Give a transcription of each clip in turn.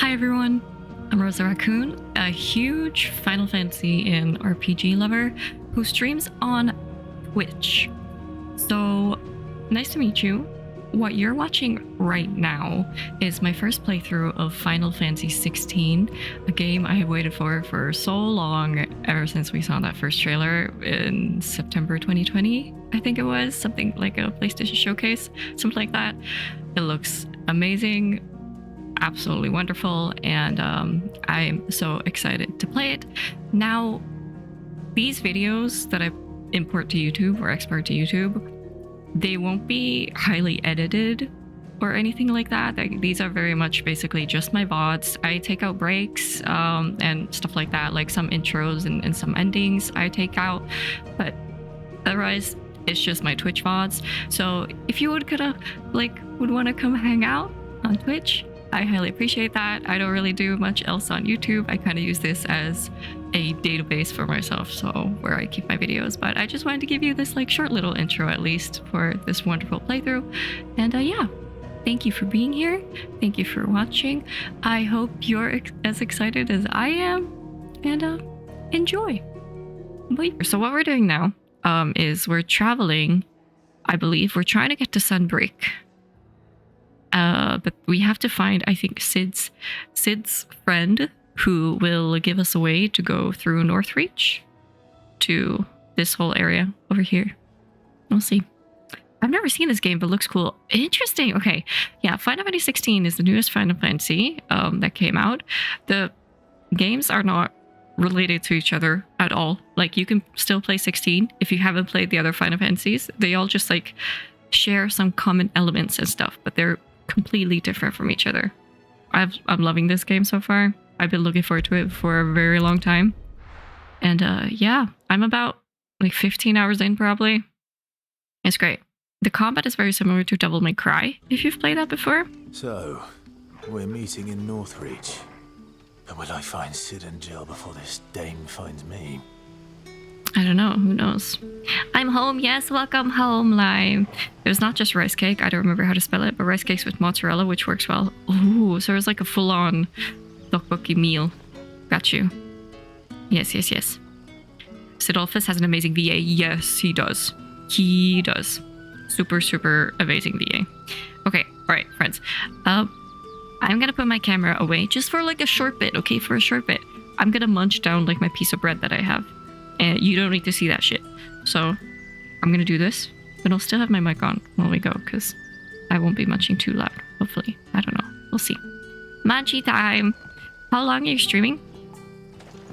Hi everyone, I'm Rosa Raccoon, a huge Final Fantasy and RPG lover who streams on Twitch. So, nice to meet you. What you're watching right now is my first playthrough of Final Fantasy XVI, a game I have waited for so long, ever since we saw that first trailer in September 2020, I think it was, something like a PlayStation Showcase, something like that. It looks amazing, absolutely wonderful, and I'm so excited to play it. Now, these videos that I import to YouTube or export to YouTube, they won't be highly edited or anything like that. These are very much basically just my VODs. I take out breaks and stuff like that, like some intros and some endings I take out, but otherwise it's just my Twitch VODs. So if you would want to come hang out on Twitch, I highly appreciate that. I don't really do much else on YouTube. I kind of use this as a database for myself, so where I keep my videos. But I just wanted to give you this short little intro at least for this wonderful playthrough. And yeah, thank you for being here. Thank you for watching. I hope you're as excited as I am, and enjoy. So what we're doing now is we're traveling. I believe we're trying to get to Sunbreak. But we have to find, I think, Sid's friend who will give us a way to go through Northreach to this whole area over here. We'll see. I've never seen this game, but looks cool. Interesting. Okay. Yeah, Final Fantasy 16 is the newest Final Fantasy that came out. The games are not related to each other at all. Like, you can still play 16 if you haven't played the other Final Fantasies. They all just share some common elements and stuff, but they're completely different from each other. I'm loving this game so far. I've been looking forward to it for a very long time. And yeah, I'm about 15 hours in probably. It's great. The combat is very similar to Devil May Cry, if you've played that before. So, we're meeting in Northreach. But will I find Sid and Jill before this dame finds me? I don't know. Who knows? I'm home. Yes, welcome home, Lime. It was not just rice cake. I don't remember how to spell it, but rice cakes with mozzarella, which works well. Ooh, so it was a full-on tteokbokki meal. Got you. Yes, yes, yes. Sidolphus has an amazing VA. Yes, he does. He does. Super, super amazing VA. Okay, all right, friends. I'm gonna put my camera away just for a short bit. Okay, for a short bit. I'm gonna munch down my piece of bread that I have. And you don't need to see that shit. So I'm gonna do this, but I'll still have my mic on when we go, because I won't be munching too loud, hopefully. I don't know. We'll see. Munchy time. How long are you streaming?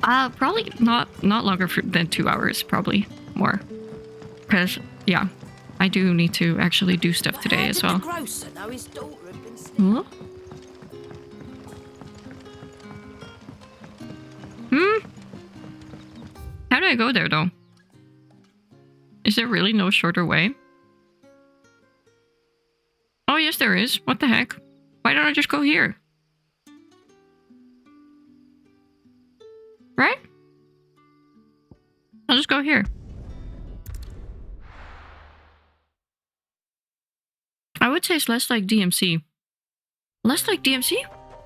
Probably not longer than 2 hours, probably more. Because, yeah, I do need to actually do stuff today as well. Huh? How do I go there, though? Is there really no shorter way? Oh, yes, there is. What the heck? Why don't I just go here? Right? I'll just go here. I would say it's less like DMC. Less like DMC?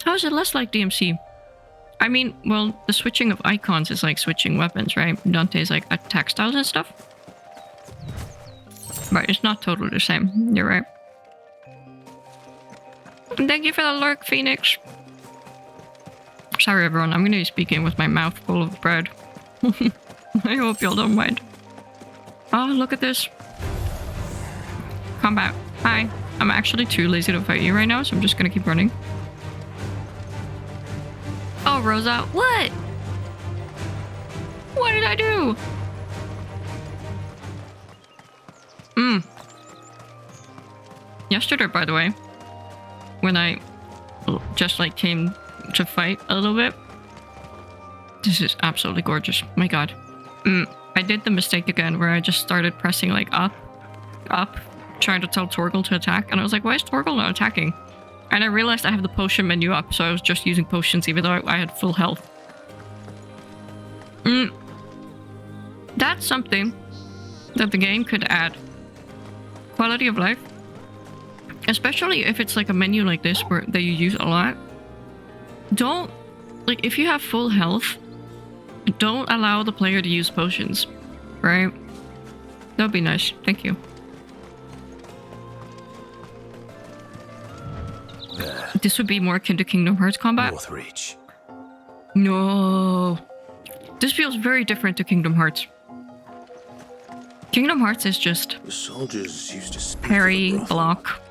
How is it less like DMC? I mean, well, the switching of icons is like switching weapons, right? Dante's attack styles and stuff. But it's not totally the same. You're right. Thank you for the lurk, Phoenix. Sorry, everyone. I'm going to be speaking with my mouth full of bread. I hope y'all don't mind. Oh, look at this. Combat. Hi. I'm actually too lazy to fight you right now, so I'm just going to keep running. Oh, Rosa, what? What did I do? Yesterday, by the way, when I just came to fight a little bit, this is absolutely gorgeous. My God. I did the mistake again where I just started pressing up, trying to tell Torgal to attack, and I was like, why is Torgal not attacking? And I realized I have the potion menu up, so I was just using potions even though I had full health. That's something that the game could add. Quality of life. Especially if it's a menu like this that you use a lot. don't, like, if you have full health, don't allow the player to use potions, right? That would be nice. Thank you. There. This would be more akin to Kingdom Hearts combat. Northreach. No. This feels very different to Kingdom Hearts. Kingdom Hearts is just The soldiers used to speak parry, of a brothel. block,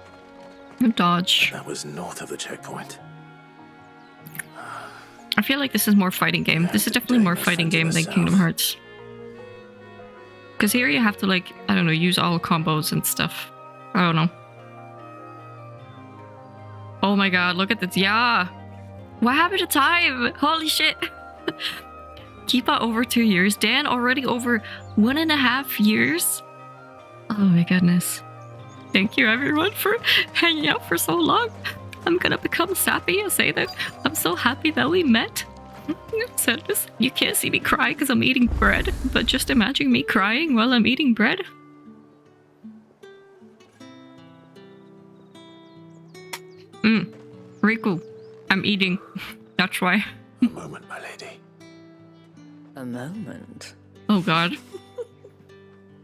and dodge. That was north of the checkpoint. I feel like this is more fighting game. This is definitely more fighting game than Kingdom Hearts. Because here you have to, like, I don't know, use all combos and stuff. I don't know. Oh my god, look at this. Yeah. What happened to time? Holy shit. Keepa over 2 years. Dan already over 1.5 years. Oh my goodness. Thank you everyone for hanging out for so long. I'm gonna become sappy and say that I'm so happy that we met. Said this. You can't see me cry because I'm eating bread, but just imagine me crying while I'm eating bread. Riku, I'm eating. That's why. A moment, my lady. A moment? Oh god.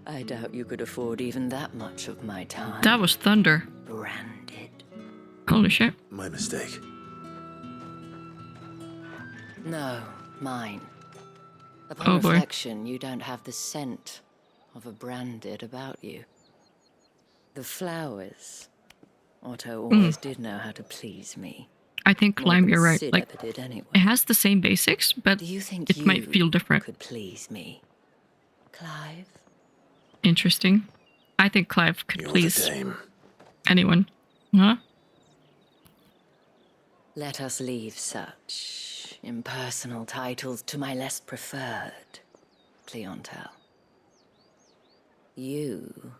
I doubt you could afford even that much of my time. That was thunder. Branded. Holy shit. My mistake. No, mine. Upon Oh boy. reflection, you don't have the scent of a branded about you. The flowers. Otto always did know how to please me. I think More Climb, than you're right. Sid Like, ever did anyway. it has the same basics, but Do you think it might feel different. could please me, Clive? Interesting. I think Clive could You're please the dame. anyone. Huh? Let us leave such impersonal titles to my less preferred clientele. You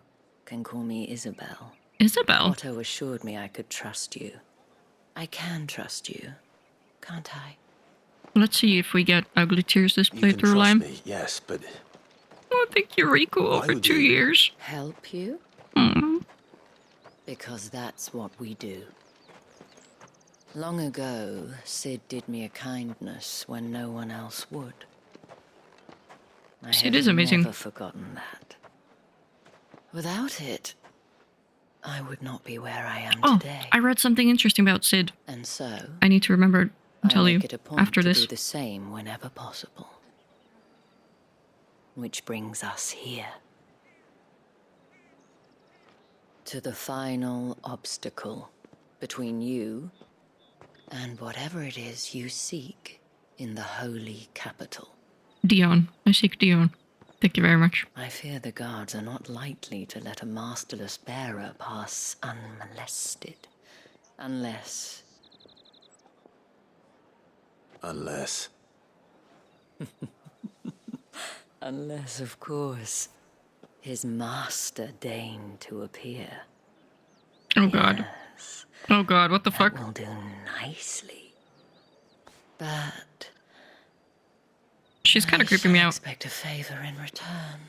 can call me Isabel. Isabel. Otto assured me I could trust you. I can trust you, can't I? Let's see if we get ugly tears this You can playthrough, trust Lime. me, yes, but Oh, thank you, Riku, over would 2 you? years. Help you? Mm. Because that's what we do. Long ago, Sid did me a kindness when no one else would. I Sid have is amazing. never forgotten that. Without it, I would not be where I am Oh, today. I read something interesting about Sid. And so, I need to remember and I tell you make it a point after to this. do the same whenever possible. Which brings us here. To the final obstacle between you and whatever it is you seek in the holy capital. Dion. I seek Dion. Thank you very much. I fear the guards are not likely to let a masterless bearer pass unmolested. Unless... Unless, of course, his master deigned to appear. Oh god. Yes, Oh god, what the that fuck? will do nicely. But She's kind I of creeping me shall out. expect a favor in return.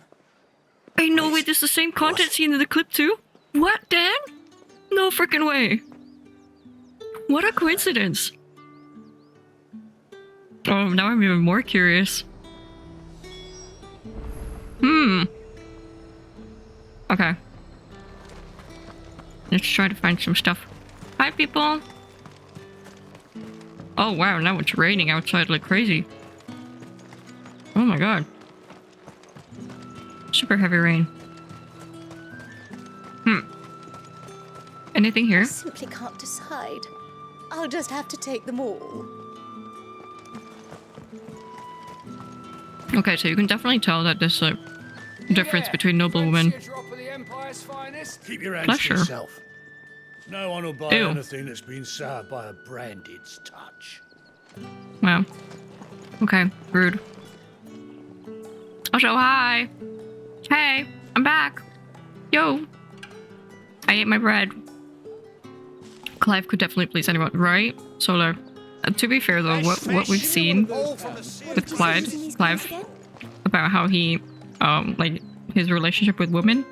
Hey, no way, this is the same content scene in the clip too? What, Dan? No freaking way. What a coincidence. Oh, now I'm even more curious. Okay. Let's try to find some stuff. Hi, people. Oh, wow, now it's raining outside like crazy. Oh my god. Super heavy rain. Anything here? I simply can't decide. I'll just have to take them all. Okay, so you can definitely tell that there's a difference between noblewomen. Keep your hands Pleasure. to yourself. No one will buy Ew. anything that's been soured by a branded's touch. Wow. Okay, rude. Also, hi. Hey, I'm back. Yo. I ate my bread. Clive could definitely please anyone, right? Solar. To be fair though, what we've seen with Clive about how he, like his relationship with women,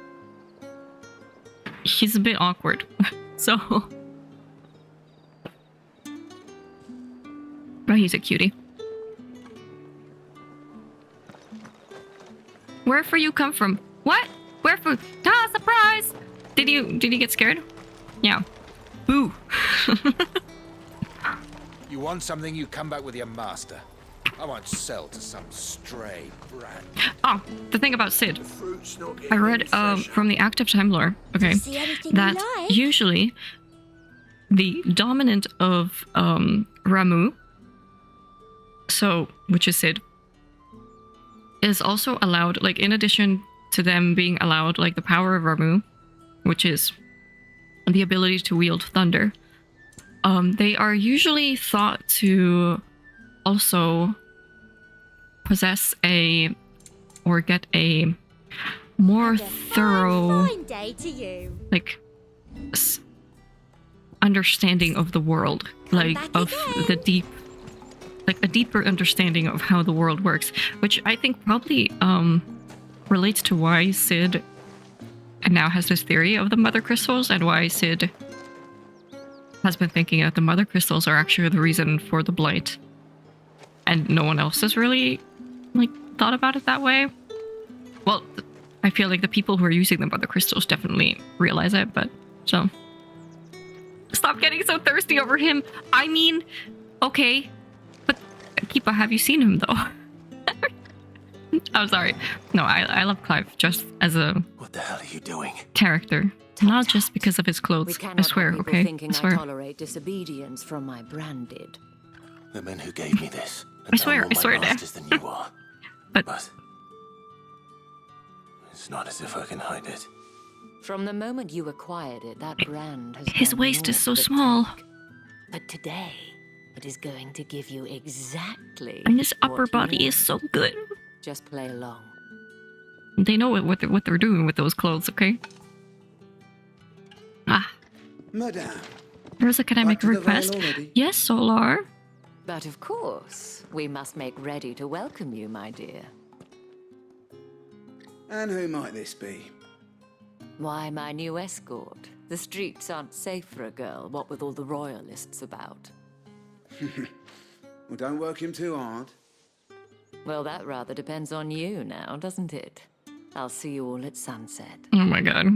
he's a bit awkward. So Oh, he's a cutie. Wherever you come from. What? Where for? Ah, surprise! Did you get scared? Yeah. Boo. You want something, you come back with your master. I won't sell to some stray brat. Oh, the thing about Sid. Fruit's not I read from the active time lore, okay, See anything you that like? usually the dominant of Ramu, so which is Sid, is also allowed, like in addition to them being allowed like the power of Ramu, which is the ability to wield thunder, they are usually thought to also possess or get a more And a thorough fine day to you. like understanding of the world, like back of again. the deep, like a deeper understanding of how the world works, which I think probably relates to why Sid now has this theory of the mother crystals, and why Sid has been thinking that the mother crystals are actually the reason for the blight, and no one else has really like thought about it that way. Well, I feel like the people who are using the mother crystals definitely realize it, but so stop getting so thirsty over him. I mean, okay, but Keepa, have you seen him though? I'm sorry. No, I love Clive just as a What the hell are you doing? character, not just because of his We clothes. cannot I swear, have people okay? thinking I swear. I tolerate disobedience from my branded. The men who gave me this. I swear, I swear, more Dad. masters than you are. But It's not as if I can hide it. From the moment you acquired it, that brand has his done waist is naught so but small, take. But today, it is going to give you exactly and his what upper you body want. is so good. Just play along. They know what they're doing with those clothes, okay? Ah, Madame, Rosa, can I back make a to the Vale request? already? Yes, Solar. But of course, we must make ready to welcome you, my dear. And who might this be? Why, my new escort. The streets aren't safe for a girl, what with all the royalists about. Well, don't work him too hard. Well, that rather depends on you now, doesn't it? I'll see you all at sunset. Oh my god.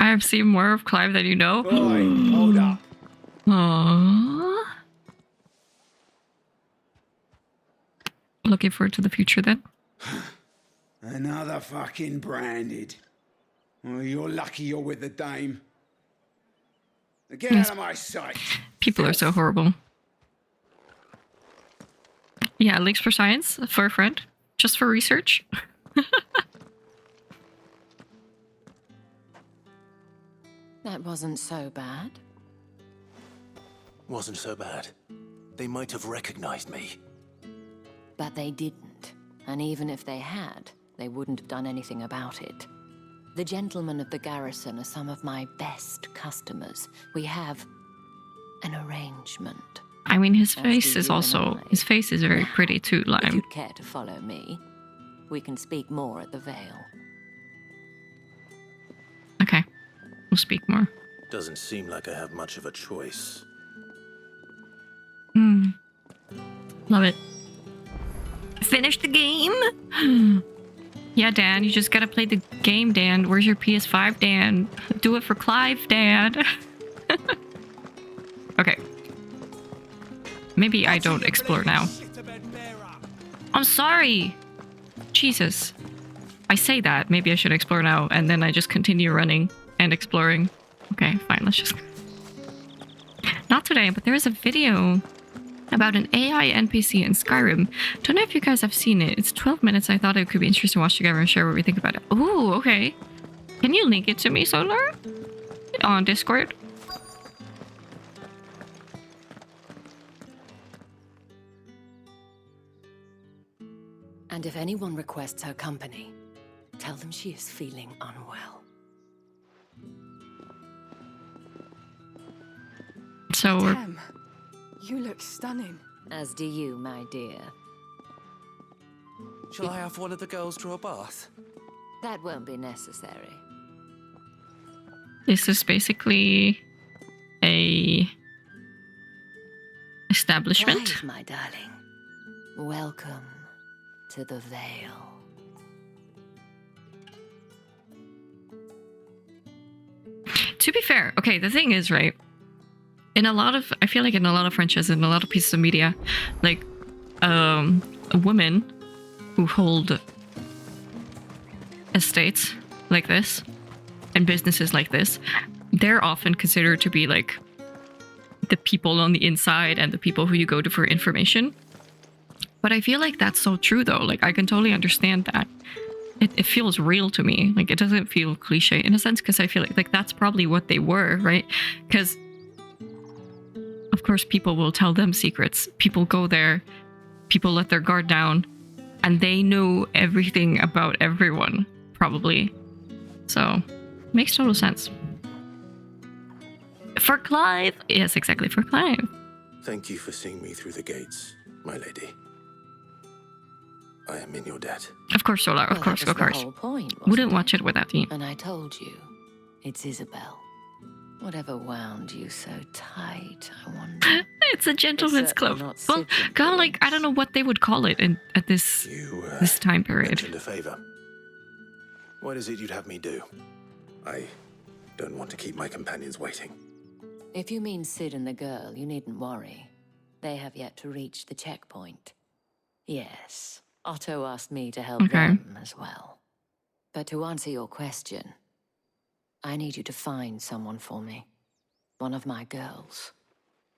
I have seen more of Clive than you know. Boy, hold up. Aww. Looking forward to the future then. Another fucking branded. Well, you're lucky you're with the dame. Now get Yes. out of my sight. People are so horrible. Yeah, links for science for a friend. Just for research. That wasn't so bad. Wasn't so bad. They might have recognized me. But they didn't. And even if they had, they wouldn't have done anything about it. The gentlemen of the garrison are some of my best customers. We have an arrangement. I mean, his As face do is you and also... I. His face is very pretty too, If Lime. you'd care to follow me, we can speak more at the Vale. Okay. We'll speak more. Doesn't seem like I have much of a choice. Love it. Finish the game? Yeah, Dan, you just gotta play the game, Dan. Where's your PS5, Dan? Do it for Clive, Dad. Okay. Maybe I don't explore now. I'm sorry. Jesus. I say that. Maybe I should explore now, and then I just continue running and exploring. Okay, fine. Let's just... Not today, but there is a video about an AI NPC in Skyrim. Don't know if you guys have seen it. It's 12 minutes. I thought it could be interesting to watch together and share what we think about it. Ooh, okay. Can you link it to me, Solar? On Discord? And if anyone requests her company, tell them she is feeling unwell. So we're... Tem, you look stunning. As do you, my dear. Shall I have one of the girls draw a bath? That won't be necessary. This is basically a establishment. Clive, my darling. Welcome to the Vale. To be fair, okay, the thing is, right, I feel like in a lot of franchises, in a lot of pieces of media, like, women who hold estates like this and businesses like this, they're often considered to be like the people on the inside and the people who you go to for information. But I feel like that's so true, though. Like, I can totally understand that. It feels real to me. Like, it doesn't feel cliche in a sense, because I feel like that's probably what they were, right? Because, of course, people will tell them secrets. People go there, people let their guard down, and they know everything about everyone, probably. So, makes total sense. For Clive. Yes, exactly, for Clive. Thank you for seeing me through the gates, my lady. I am in your debt. Of course, Solar. Of Well, course, that of was course. the whole point, Wouldn't wasn't watch it without you. And I told you, it's Isabel. Whatever wound you so tight, I wonder. It's a gentleman's It's certainly club. not Well, Sid's kind of like, I don't know what they would call it at this this time period. Mentioned a favor. What is it you'd have me do? I don't want to keep my companions waiting. If you mean Sid and the girl, you needn't worry. They have yet to reach the checkpoint. Yes, Otto asked me to help them as well. But to answer your question, I need you to find someone for me. One of my girls.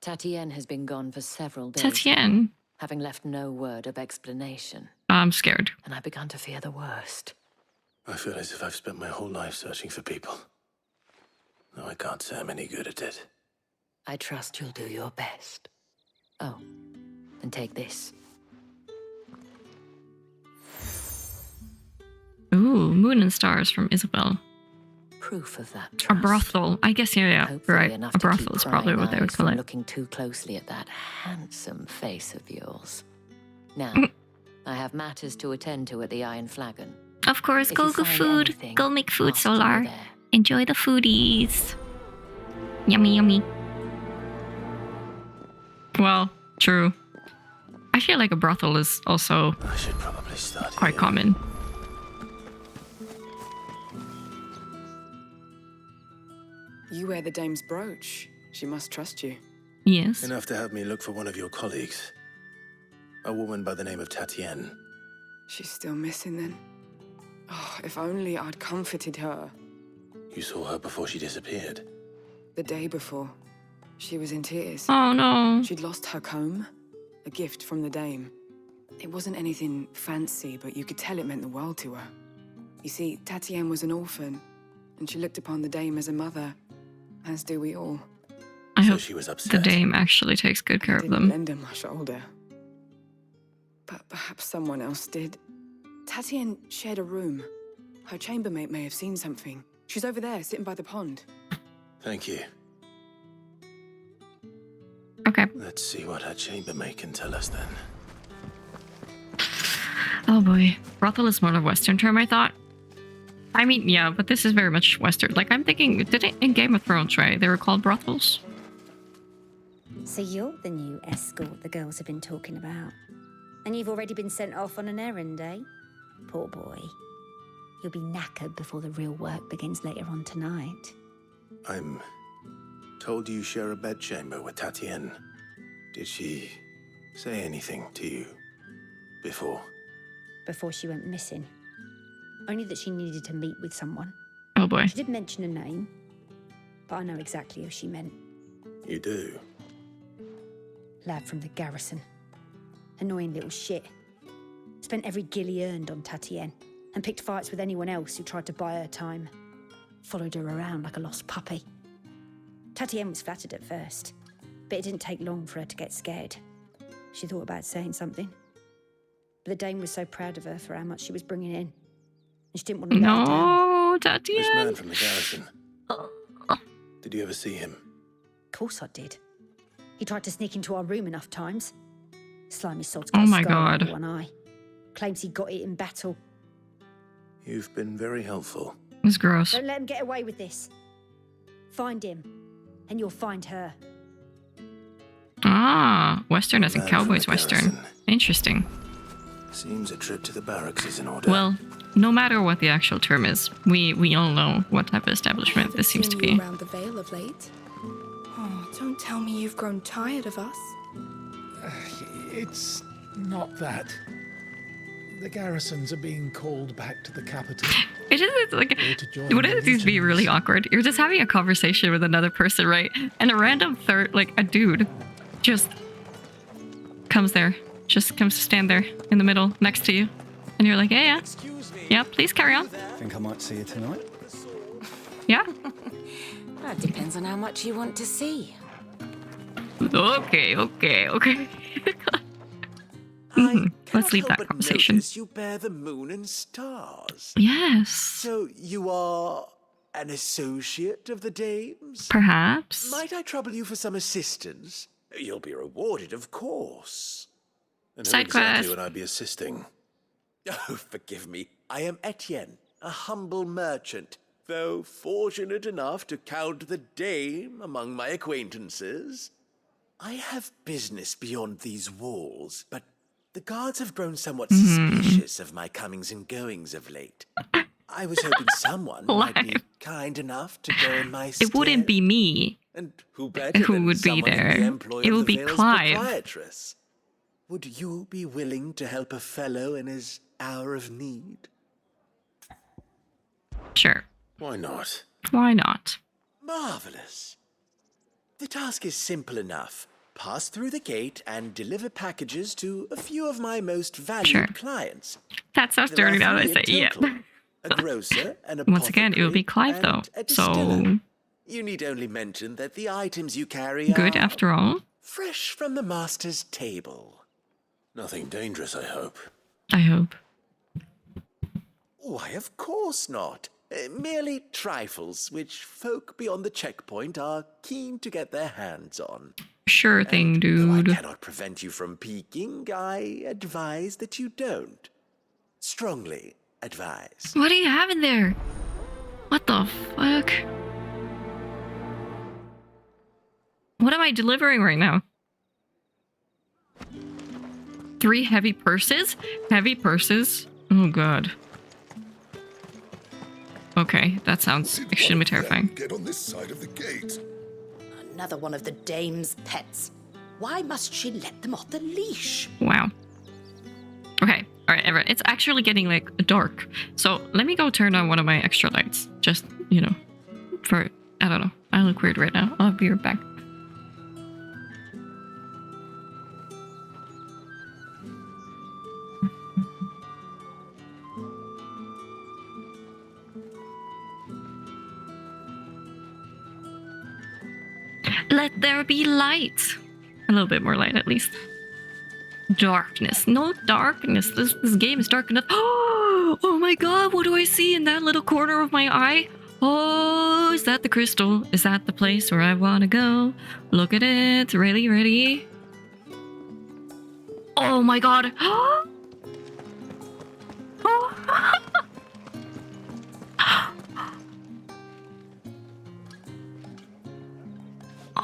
Tatienne has been gone for several days. Tatienne? Having left no word of explanation. I'm scared. And I've begun to fear the worst. I feel as if I've spent my whole life searching for people. No, I can't say I'm any good at it. I trust you'll do your best. Oh, and take this. Ooh, Moon and Stars from Isabel. Proof of that A trust. brothel. I guess, yeah, Hopefully right. enough A to keep brothel is probably prying what they would eyes call from it. looking too closely at that handsome face of yours. Now, I have matters to attend to at the Iron Flagon. Of course, If go you go find food. anything, Go make food, ask you Solar. there. Enjoy the foodies. Yummy, yummy. Well, true. I feel like a brothel is also I should probably start quite here. common. You wear the dame's brooch. She must trust you. Yes. Enough to have me look for one of your colleagues. A woman by the name of Tatienne. She's still missing then. Oh, if only I'd comforted her. You saw her before she disappeared. The day before, she was in tears. Oh no. She'd lost her comb, a gift from the dame. It wasn't anything fancy, but you could tell it meant the world to her. You see, Tatienne was an orphan, and she looked upon the dame as a mother, as do we all. I So hope she was upset. the dame actually takes good care I of didn't them. lend her my shoulder. But perhaps someone else did. Tatienne shared a room. Her chambermaid may have seen something. She's over there, sitting by the pond. Thank you. Okay. Let's see what her chambermaid can tell us then. Oh boy. Brothel is more of a Western term, I thought. I mean, yeah, but this is very much Western. Like, I'm thinking, did it in Game of Thrones, right? They were called brothels. So you're the new escort the girls have been talking about. And you've already been sent off on an errand, eh? Poor boy. You'll be knackered before the real work begins later on tonight. I'm told you share a bedchamber with Tatienne. Did she say anything to you before? Before she went missing. Only that she needed to meet with someone. Oh boy. She did mention a name, but I know exactly who she meant. You do? Lad from the garrison. Annoying little shit. Spent every gil he earned on Tatienne, and picked fights with anyone else who tried to buy her time. Followed her around like a lost puppy. Tatienne was flattered at first, but it didn't take long for her to get scared. She thought about saying something. But the dame was so proud of her for how much she was bringing in. And she didn't want to let her down. No, This man Tatienne. from the garrison. Did you ever see him? Of course I did. He tried to sneak into our room enough times. Slimy sod's Oh got a my scar over God. one eye. Claims he got it in battle. You've been very helpful. It's gross. Don't let him get away with this. Find him, and you'll find her. Ah, Western as in Man from Cowboys the Western. garrison. Interesting. Seems a trip to the barracks is in order. Well, no matter what the actual term is, we all know what type of establishment this seems to Haven't seen be. you around the Vale of late. Oh, don't tell me you've grown tired of us. It's not that. The garrisons are being called back to the capital. It is like, Or to join wouldn't the these be really legions. awkward? You're just having a conversation with another person, right? And a random third, like a dude, just comes there, just comes to stand there in the middle next to you, and you're like, yeah, yeah, please carry on. Think I might see you tonight? Yeah, That depends on how much you want to see. okay. Let's leave that conversation. Notice you bear the moon and stars. Yes, So you are an associate of the dames? perhaps. Might I trouble you for some assistance? You'll be rewarded, of course. And who Side exactly quest. would I be assisting? Oh, forgive me. I am Etienne, a humble merchant, though fortunate enough to count the dame among my acquaintances. I have business beyond these walls, but the guards have grown somewhat suspicious of my comings and goings of late. I was hoping someone might be kind enough to go in my stead. It wouldn't be me. And who better Who than would be someone in there? the employ It of would the be Vale's Clive. proprietress? Would you be willing to help a fellow in his hour of need? Sure, Why not? why not? Marvelous. The task is simple enough. Pass through the gate and deliver packages to a few of my most valued Sure. clients. That sounds There are dirty now that I three say, in yeah. total. A grocer, an Once again, it would be apothecary, Clive though, and a distiller. so You need only mention that the items you carry good are after all. fresh from the master's table. Nothing dangerous, I hope. I hope. Why, of course not. Merely trifles which folk beyond the checkpoint are keen to get their hands on. Sure thing, Though I dude. cannot prevent you from peeking, I advise that you don't. Strongly advise. What do you have in there? What the fuck? What am I delivering right now? 3 heavy purses? Heavy purses? Oh god. Okay, that sounds extremely terrifying. Get on this side of the gate. Another one of the dame's pets. Why must she let them off the leash? Wow. Okay, alright, everyone. It's actually getting like dark. So let me go turn on one of my extra lights. Just, you know, for, I don't know. I look weird right now. I'll be right back. Let there be light. A little bit more light, at least. Darkness. No darkness. This game is dark enough. Oh my god, what do I see in that little corner of my eye? Oh, is that the crystal? Is that the place where I want to go? Look at it. Ready, ready. Oh my god.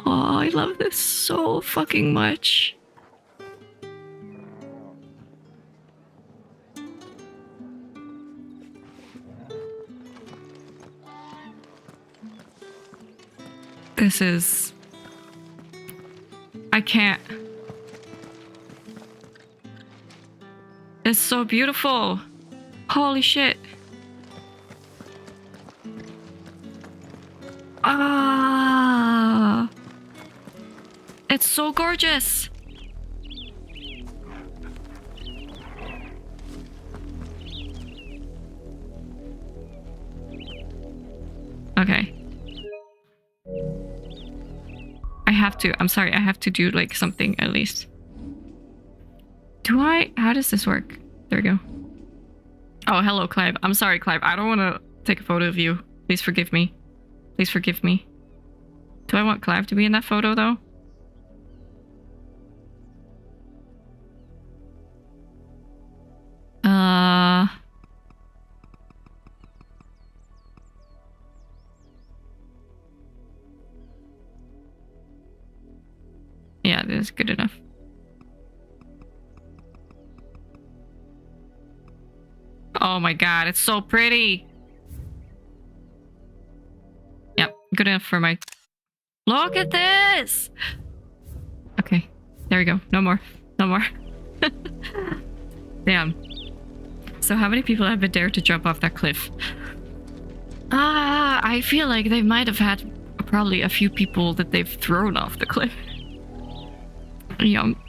Oh, I love this so fucking much. This is... I can't. It's so beautiful. Holy shit. Ah. It's so gorgeous. Okay. I have to. I'm sorry. I have to do like something at least. Do I? How does this work? There we go. Oh, hello, Clive. I'm sorry, Clive. I don't want to take a photo of you. Please forgive me. Please forgive me. Do I want Clive to be in that photo, though? Yeah, that is good enough. Oh my god, it's so pretty. Yep, good enough for my... Look at this! Okay, there we go. No more. No more. Damn. So how many people have been dared to jump off that cliff? I feel like they might have had probably a few people that they've thrown off the cliff. Yum.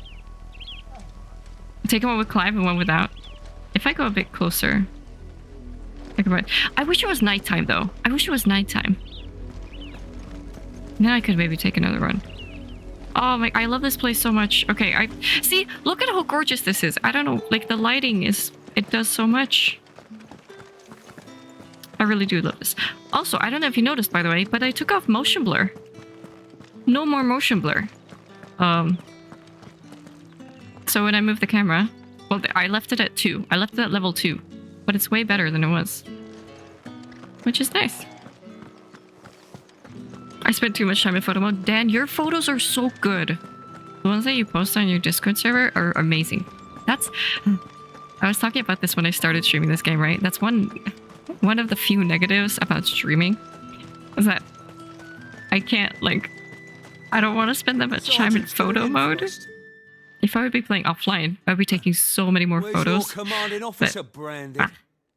Take one with Clive and one without. If I go a bit closer... I wish it was nighttime though. I wish it was nighttime. Then I could maybe take another run. Oh my, I love this place so much. Okay, see, look at how gorgeous this is. I don't know, like the lighting is, it does so much. I really do love this. Also, I don't know if you noticed, by the way, but I took off motion blur. No more motion blur. So when I move the camera, well, I left it at 2. I left it at level 2, but it's way better than it was, which is nice. I spent too much time in photo mode. Dan, your photos are so good. The ones that you post on your Discord server are amazing. That's... I was talking about this when I started streaming this game, right? That's one of the few negatives about streaming. Is that I can't, like... I don't want to spend that much time in photo mode. If I would be playing offline, I would be taking so many more photos. Your commanding officer, Brandon?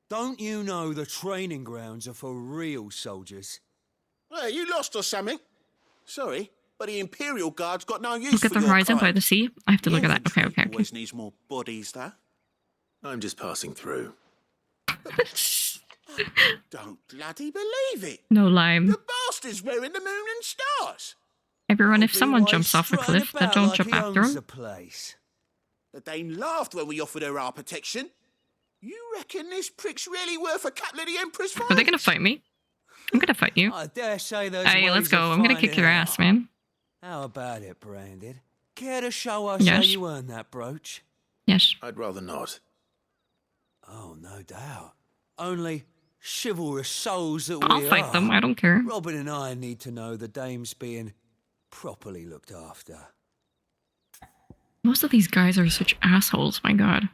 Don't you know the training grounds are for real soldiers? Hey, you lost or something? Sorry, but the Imperial Guard's got no use Look at for the your horizon by kind. the sea. I have to look at that. Okay, okay, okay. Always needs more bodies, though. I'm just passing through. Don't bloody believe it. No lime. The bastard's wearing the moon and stars. Everyone, if someone jumps off a cliff, then don't jump after him. The Dane laughed when we offered her our protection. You reckon this prick's really worth a couple of the Emperor's fines? Are they gonna fight me? I'm gonna fight you. I dare say those Hey, let's ways go. of I'm gonna kick finding your out. ass, man. How about it, Brandon? Care to show us Yes. how you earned that brooch? Yes. I'd rather not. Oh, no doubt. Only chivalrous souls that I'll we are. fight them. I don't care. Robin and I need to know the dame's being properly looked after. Most of these guys are such assholes. My god.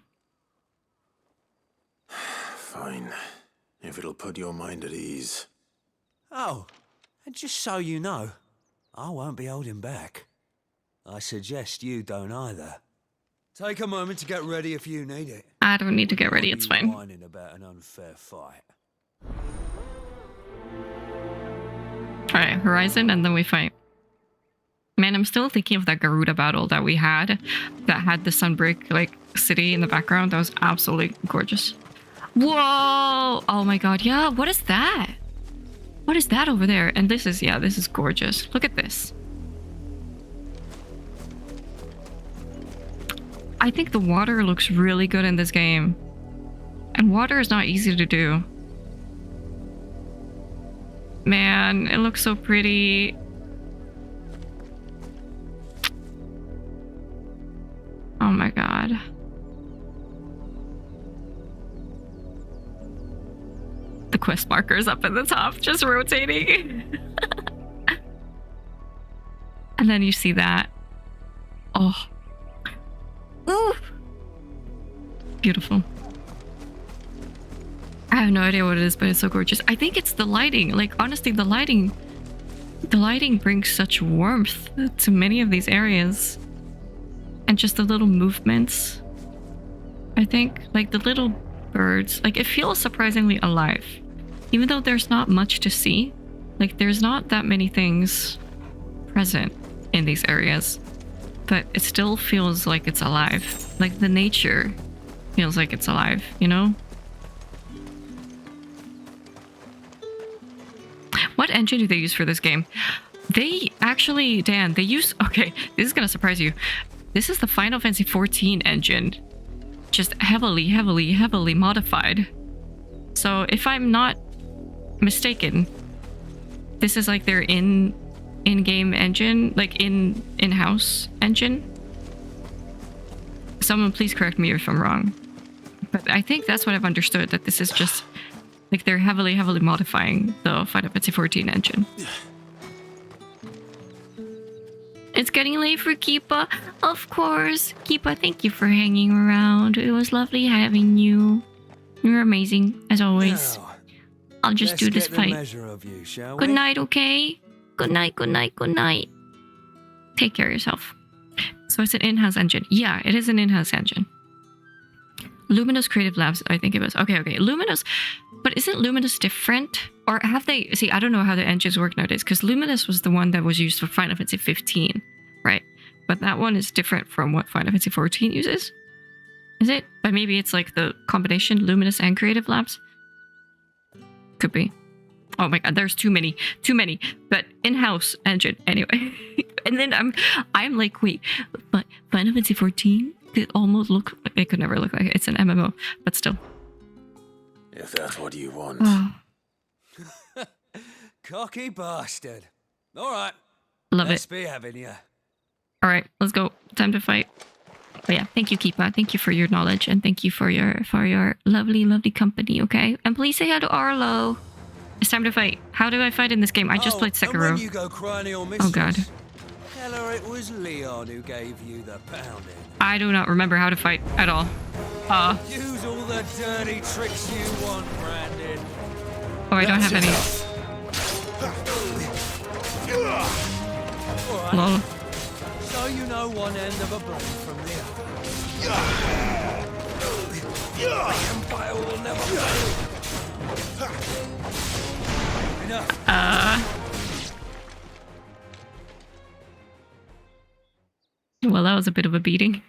Fine. If it'll put your mind at ease. Oh, and just so you know, I won't be holding back. I suggest you don't either. Take a moment to get ready if you need it. I don't need to get ready. It's fine. Whining about an unfair fight. Alright, horizon, and then we fight. Man, I'm still thinking of that Garuda battle that we had, that had the Sunbreak, like, city in the background. That was absolutely gorgeous. Whoa! Oh my god, yeah, what is that? What is that over there? And this is, yeah, this is gorgeous. Look at this. I think the water looks really good in this game. And water is not easy to do. Man, it looks so pretty. Oh my god. The quest markers up at the top, just rotating. And then you see that. Oh. Ooh. Beautiful. I have no idea what it is, but it's so gorgeous. I think it's the lighting. Like, honestly, the lighting brings such warmth to many of these areas. And just the little movements. I think, like, the little birds, like, it feels surprisingly alive. Even though there's not much to see, like, there's not that many things present in these areas. But it still feels like it's alive. Like, the nature feels like it's alive, you know? What engine do they use for this game? They actually, Dan, they use... Okay, this is gonna surprise you. This is the Final Fantasy XIV engine. Just heavily, heavily, heavily modified. So if I'm not mistaken, this is like their in-game engine, like in-house engine. Someone please correct me if I'm wrong. But I think that's what I've understood, that this is just like they're heavily, heavily modifying the Final Fantasy XIV engine. It's getting late for Keepa. Of course. Keepa, thank you for hanging around. It was lovely having you. You're amazing, as always. Now, I'll just do this get the fight. measure of you, shall Good we? night, okay? Good night, good night, good night. Take care of yourself. So it's an in-house engine. Yeah, it is an in-house engine. Luminous Creative Labs, I think it was. Okay. Luminous, but isn't Luminous different? Or have they... See, I don't know how the engines work nowadays, because Luminous was the one that was used for Final Fantasy 15, right? But that one is different from what Final Fantasy 14 uses? Is it? But maybe it's like the combination, Luminous and Creative Labs? Could be. Oh my god, there's too many. But in-house engine, anyway. And then I'm like, wait, but Final Fantasy 14 could almost look... It could never look like it. It's an MMO, but still. If that's what you want. Oh, Cocky bastard. All right. love Let's it. be having you. All right, let's go. Time to fight. But yeah, thank you, Keepa. Thank you for your knowledge and thank you for your lovely, lovely company, okay? And please say hi to Arlo. It's time to fight. How do I fight in this game? I just played And when Sekiro. you go crying to your Oh god. tell her it was Leon who gave you the pounding. I do not remember how to fight at all. Use all the dirty tricks you want, Brandon. Oh, I don't have any. All right. Lol. So you know one end of a blade from the other. The Empire will never fail. Enough. Well, that was a bit of a beating.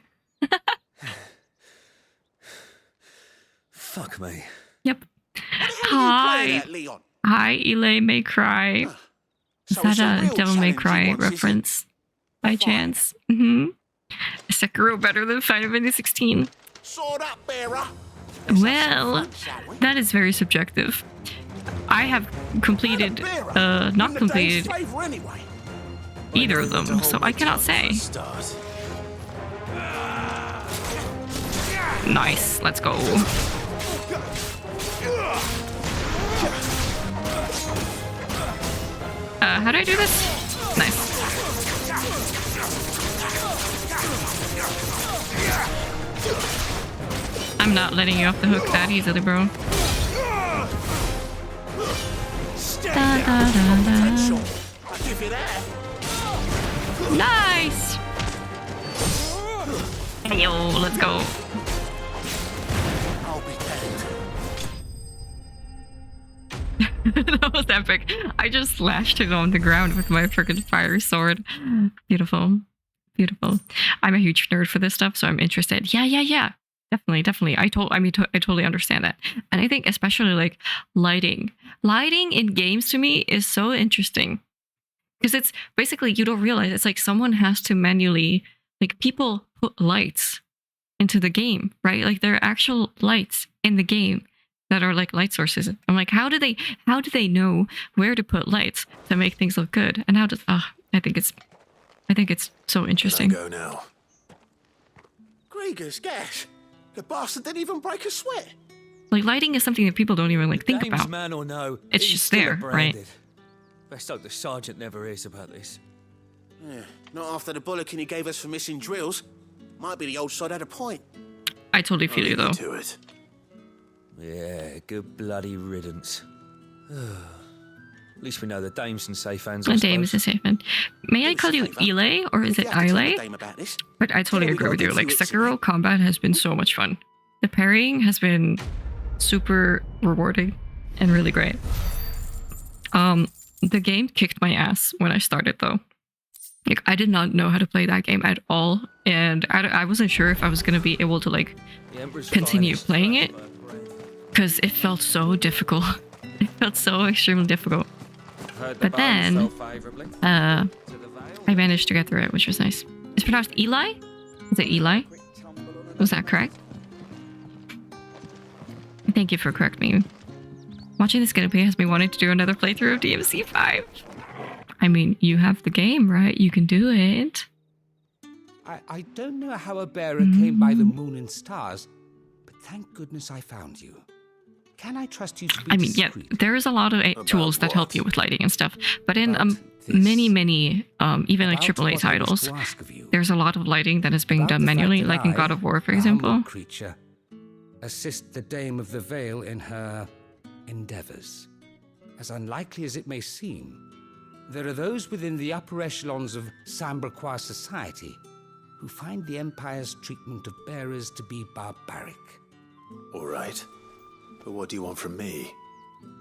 Fuck me. Yep. Hi. Hi. Hi, Elaine May Cry. Is that a Devil May Cry reference? By chance? Mm-hmm. Is Sekiro better than Final Fantasy 16? Sword up, bearer. Well, that is very subjective. I have completed, not completed either of them, so I cannot say. Nice, let's go. How do I do this? Nice. I'm not letting you off the hook that easily, bro. Da, da, da, da. Nice! Yo, let's go. That was epic. I just slashed him on the ground with my freaking fire sword. Beautiful. Beautiful. I'm a huge nerd for this stuff, so I'm interested. Yeah. Definitely. I totally understand that. And I think especially like lighting. Lighting in games to me is so interesting. Because it's basically, you don't realize, it's like someone has to manually, like people put lights into the game, right? Like there are actual lights in the game that are like light sources. I'm like, how do they know where to put lights to make things look good? And how does, I think it's so interesting. Go now. Gregor's gas. The bastard didn't even break a sweat. Like lighting is something that people don't even like think Dame's about. man or no, It's he's just still there, right? branded. Best hope the sergeant never hears about this. Yeah, not after the bollocking he gave us for missing drills. Might be the old sod had a point. I totally feel you though. To it. Yeah, good bloody riddance. At least we know the Dame's and safe hands. The Dame is a safe hand. May I call you Ile or is it Ile? But I totally agree with you. Like Sekiro combat has been so much fun. The parrying has been super rewarding and really great. The game kicked my ass when I started though. Like I did not know how to play that game at all, and I wasn't sure if I was gonna be able to like continue playing it because it felt so difficult. It felt so extremely difficult. But then, I managed to get through it, which was nice. It's pronounced Eli? Is it Eli? Was that correct? Thank you for correcting me. Watching this gameplay has me wanting to do another playthrough of DMC5. I mean, you have the game, right? You can do it. I don't know how a bearer came by the moon and stars, but thank goodness I found you. Can I trust you to be I mean, yeah, discreet? there is a lot of tools that help you with lighting and stuff. But in many, even like About AAA what I wish titles, to ask of you. there's a lot of lighting that is being About done the fact manually, that like in I, God of War, for a humble example. creature, assist the Dame of the Vale in her endeavors. As unlikely as it may seem, there are those within the upper echelons of Sambraquois society who find the Empire's treatment of bearers to be barbaric. All right. But what do you want from me?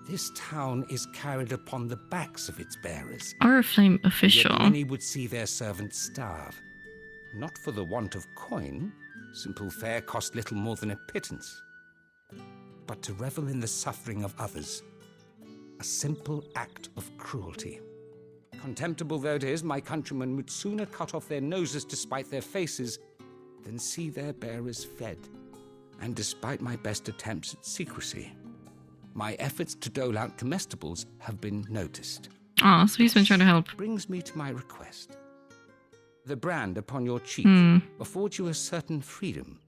This town is carried upon the backs of its bearers. Oriflame official. Yet many would see their servants starve. Not for the want of coin. Simple fare cost little more than a pittance. But to revel in the suffering of others. A simple act of cruelty. Contemptible though it is, my countrymen would sooner cut off their noses to spite their faces than see their bearers fed. And despite my best attempts at secrecy, my efforts to dole out comestibles have been noticed. Oh, so he's been trying to help. Brings me to my request. The brand upon your cheek affords you a certain freedom.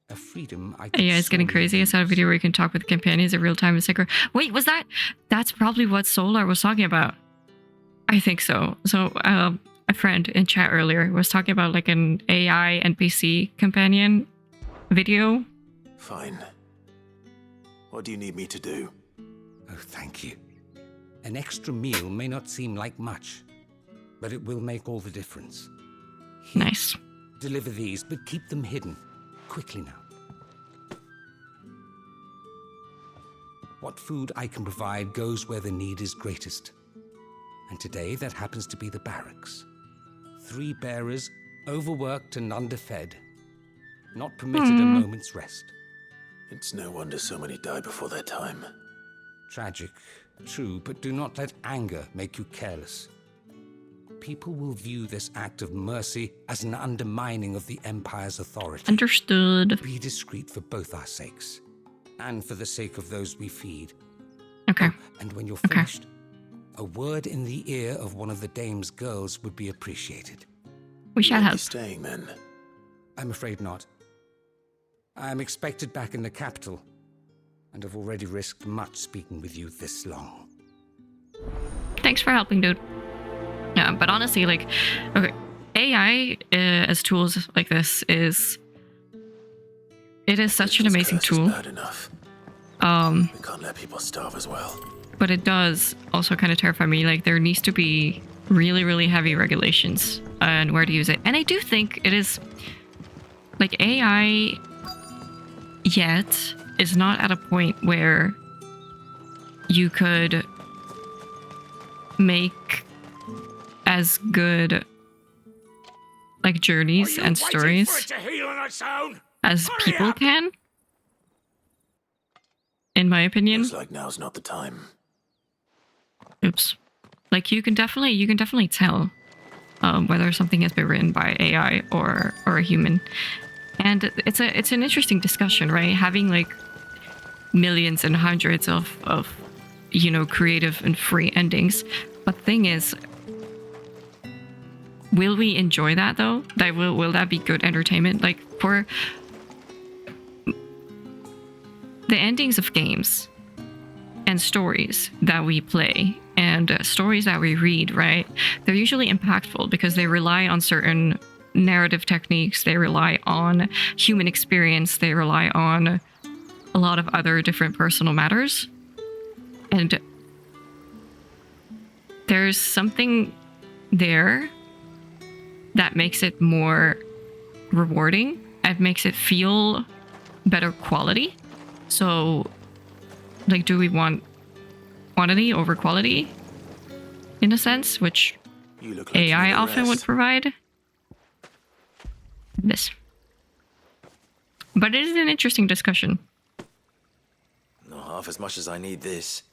A freedom I could Yeah, it's getting crazy. I saw a video where you can talk with companions in real time and sacred. Wait, was that? That's probably what Solar was talking about. I think so. So, a friend in chat earlier was talking about like an AI NPC companion video. Fine. What do you need me to do? Oh, thank you. An extra meal may not seem like much, but it will make all the difference. Nice. Deliver these, but keep them hidden. Quickly now. What food I can provide goes where the need is greatest. And today that happens to be the barracks. 3 bearers, overworked and underfed. Not permitted a moment's rest. It's no wonder so many die before their time. Tragic, true, but do not let anger make you careless. People will view this act of mercy as an undermining of the Empire's authority. Understood. Be discreet for both our sakes, and for the sake of those we feed. Okay. Oh, and when you're finished, a word in the ear of one of the Dame's girls would be appreciated. We shall help. Staying then? I'm afraid not. I'm expected back in the capital, and have already risked much speaking with you this long. Thanks for helping, dude. Yeah, but honestly, like, okay, AI as tools like this is such an amazing tool. Bad enough. We can't let people starve as well. But it does also kind of terrify me. Like, there needs to be really, really heavy regulations on where to use it. And I do think it is, like, AI yet is not at a point where you could make as good, like, journeys and stories as people can, in my opinion. Looks like now's not the time. Oops. Like, you can definitely tell whether something has been written by AI or a human. And it's an interesting discussion, right? Having like millions and hundreds of creative and free endings. But the thing is, will we enjoy that though? Will that be good entertainment? Like, for the endings of games and stories that we play and stories that we read, right? They're usually impactful because they rely on certain narrative techniques, they rely on human experience, they rely on a lot of other different personal matters. And there's something there that makes it more rewarding. It makes it feel better quality. So, like, do we want quantity over quality in a sense, which AI often would provide? This. But it is an interesting discussion. Not half as much as I need this.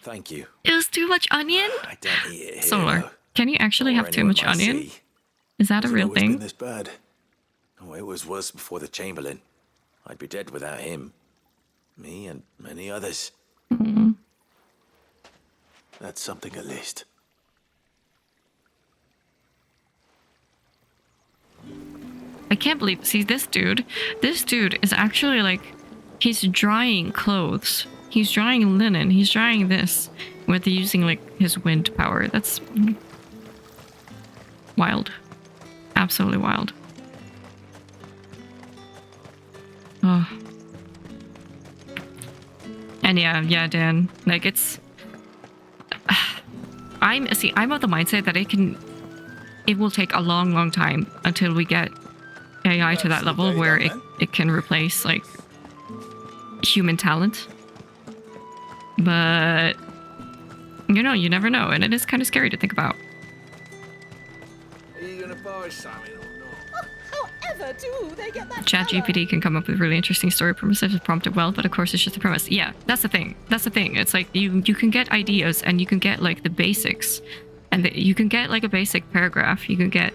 Thank you. It was too much onion? I don't eat it. Solar, can you actually have too much onion? Is that a real thing? Been this bad? Oh, it was worse before the Chamberlain. I'd be dead without him. Me and many others. Mm-hmm. That's something at least. I can't believe, see, this dude is actually like He's drying clothes. He's drying linen. He's drying this with using like his wind power. That's wild. Absolutely wild. Oh. And yeah, Dan. Like it's. I'm of the mindset that it will take a long time until we get AI to that level where it can replace like human talent. But you know, you never know, and it is kind of scary to think about. Are you gonna buy something or not? However do they get that ChatGPT can come up with really interesting story premises if prompted well, but of course it's just a premise. Yeah, that's the thing. It's like you can get ideas and you can get like the basics, and you can get like a basic paragraph. You can get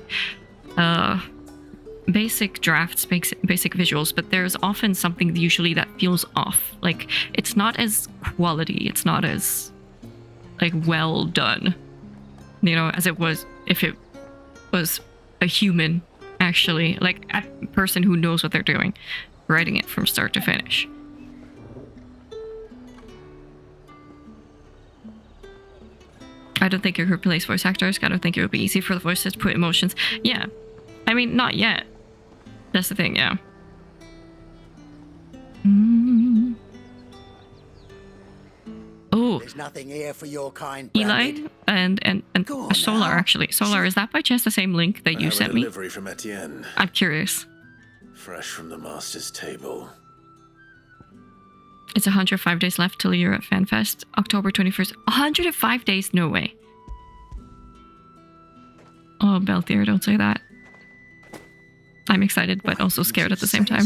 basic drafts, basic visuals, but there's often something usually that feels off. Like it's not as quality. It's not as like well done, you know, as it was if it was a human. Actually, like a person who knows what they're doing, writing it from start to finish. I don't think you could replace voice actors. I don't think it would be easy for the voices to put emotions. Yeah, I mean, not yet. That's the thing, yeah. Oh, there's nothing here for your kind. Eli and Solar now. Actually, Solar, is that by chance the same link that you sent me? Delivery from Etienne. I'm curious. Fresh from the master's table. It's 105 days left till you're at FanFest, October 21st. 105 days? No way. Oh, Beltier, don't say that. I'm excited, but also scared at the same time.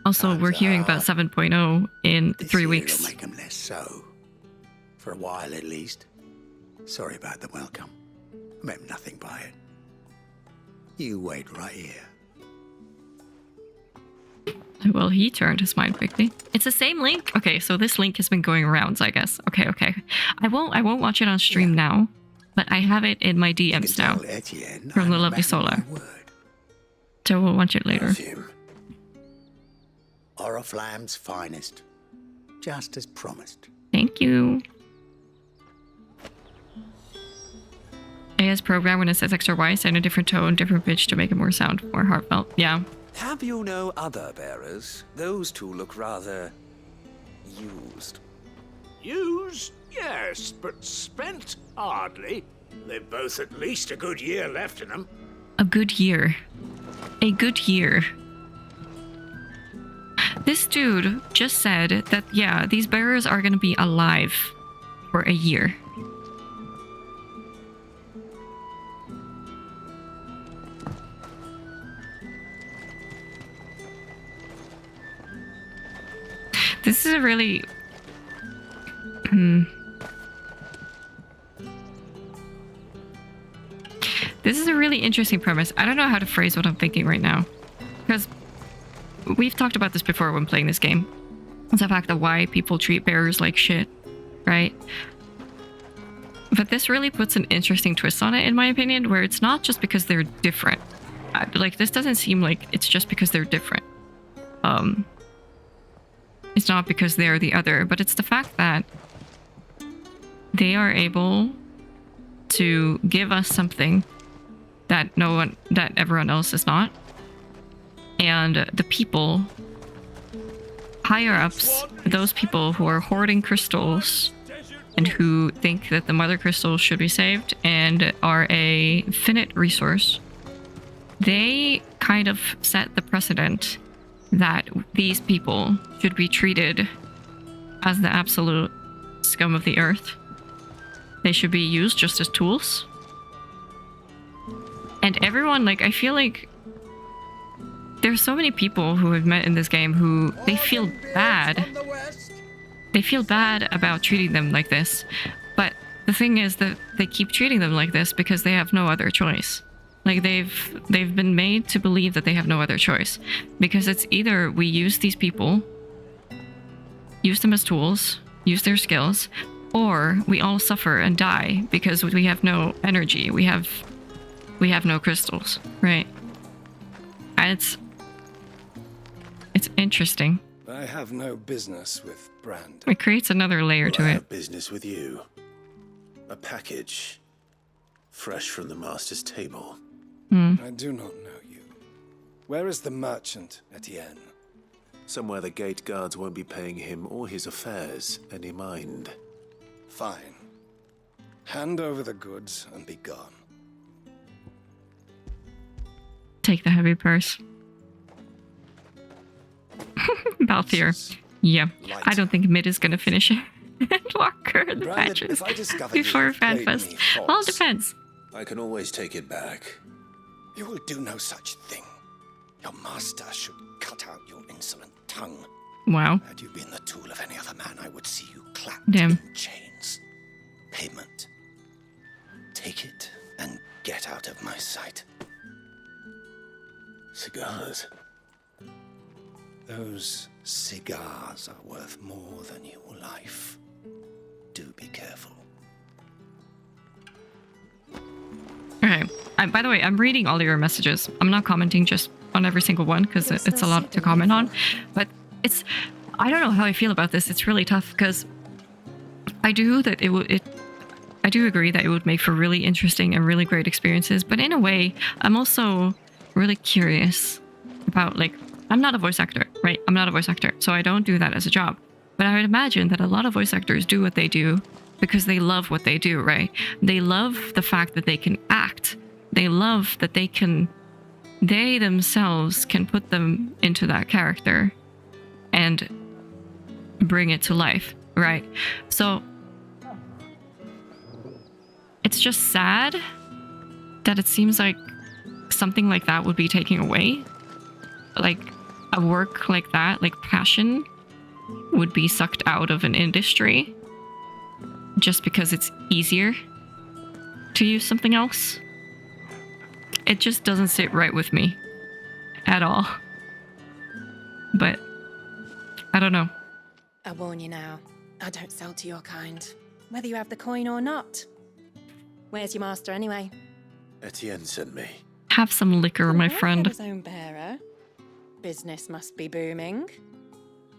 Also, we're hearing about 7.0 in 3 weeks. It'll make them less so. For a while, at least. Sorry about the welcome. I meant nothing by it. You wait right here. Well, he turned his mind quickly. It's the same link? Okay, so this link has been going around, I guess. Okay. I won't watch it on stream now, but I have it in my DMs now. From the lovely Solar. So we'll watch it later. Oriflamme's finest. Just as promised. Thank you. AI's program, when it says extra Y, set in a different tone, different pitch to make it more sound, more heartfelt. Yeah. Have you no other bearers? Those two look rather used. Used? Yes, but spent? Hardly. They've both at least a good year left in them. A good year. A good year. This dude just said that, yeah, these bearers are going to be alive for a year. This is a really... This is a really interesting premise. I don't know how to phrase what I'm thinking right now. Because we've talked about this before when playing this game. It's the fact that why people treat bearers like shit, right? But this really puts an interesting twist on it, in my opinion, where it's not just because they're different. Like, this doesn't seem like it's just because they're different. It's not because they're the other, but it's the fact that they are able to give us something that everyone else is not. And the people, higher ups, those people who are hoarding crystals and who think that the mother crystals should be saved and are a finite resource, they kind of set the precedent that these people should be treated as the absolute scum of the earth. They should be used just as tools. And everyone, like, I feel like there's so many people who have met in this game who they feel bad. They feel bad about treating them like this. But the thing is that they keep treating them like this because they have no other choice. Like, they've been made to believe that they have no other choice. Because it's either we use these people, use them as tools, use their skills, or we all suffer and die because we have no energy. We have no crystals, right? And Interesting. I have no business with Brand. It creates another layer to I it. have business with you. A package, fresh from the master's table. I do not know you. Where is the merchant, Etienne? Somewhere the gate guards won't be paying him or his affairs any mind. Fine. Hand over the goods and be gone. Take the heavy purse. Balthier. Yeah. I don't think Mid is gonna finish it. And walk her the patches before FanFest. Well, it depends. I can always take it back. You will do no such thing. Your master should cut out your insolent tongue. Wow. Had you been the tool of any other man, I would see you clapped Damn. in chains. Payment. Take it and get out of my sight. Cigars. Those cigars are worth more than your life. Do be careful. Okay. By the way, I'm reading all your messages. I'm not commenting just on every single one because it's a lot to comment on. But I don't know how I feel about this. It's really tough because I do agree that it would make for really interesting and really great experiences. But in a way, I'm also really curious about, like, I'm not a voice actor, right? I'm not a voice actor, so I don't do that as a job. But I would imagine that a lot of voice actors do what they do because they love what they do, right? They love the fact that they can act. They love that they themselves can put them into that character and bring it to life, right? So it's just sad that it seems like something like that would be taken away. Like a work like that, like passion, would be sucked out of an industry just because it's easier to use something else. It just doesn't sit right with me at all. But I don't know. I warn you now, I don't sell to your kind, whether you have the coin or not. Where's your master anyway? Etienne sent me. Have some liquor, my Well, friend. his own bearer. Business must be booming.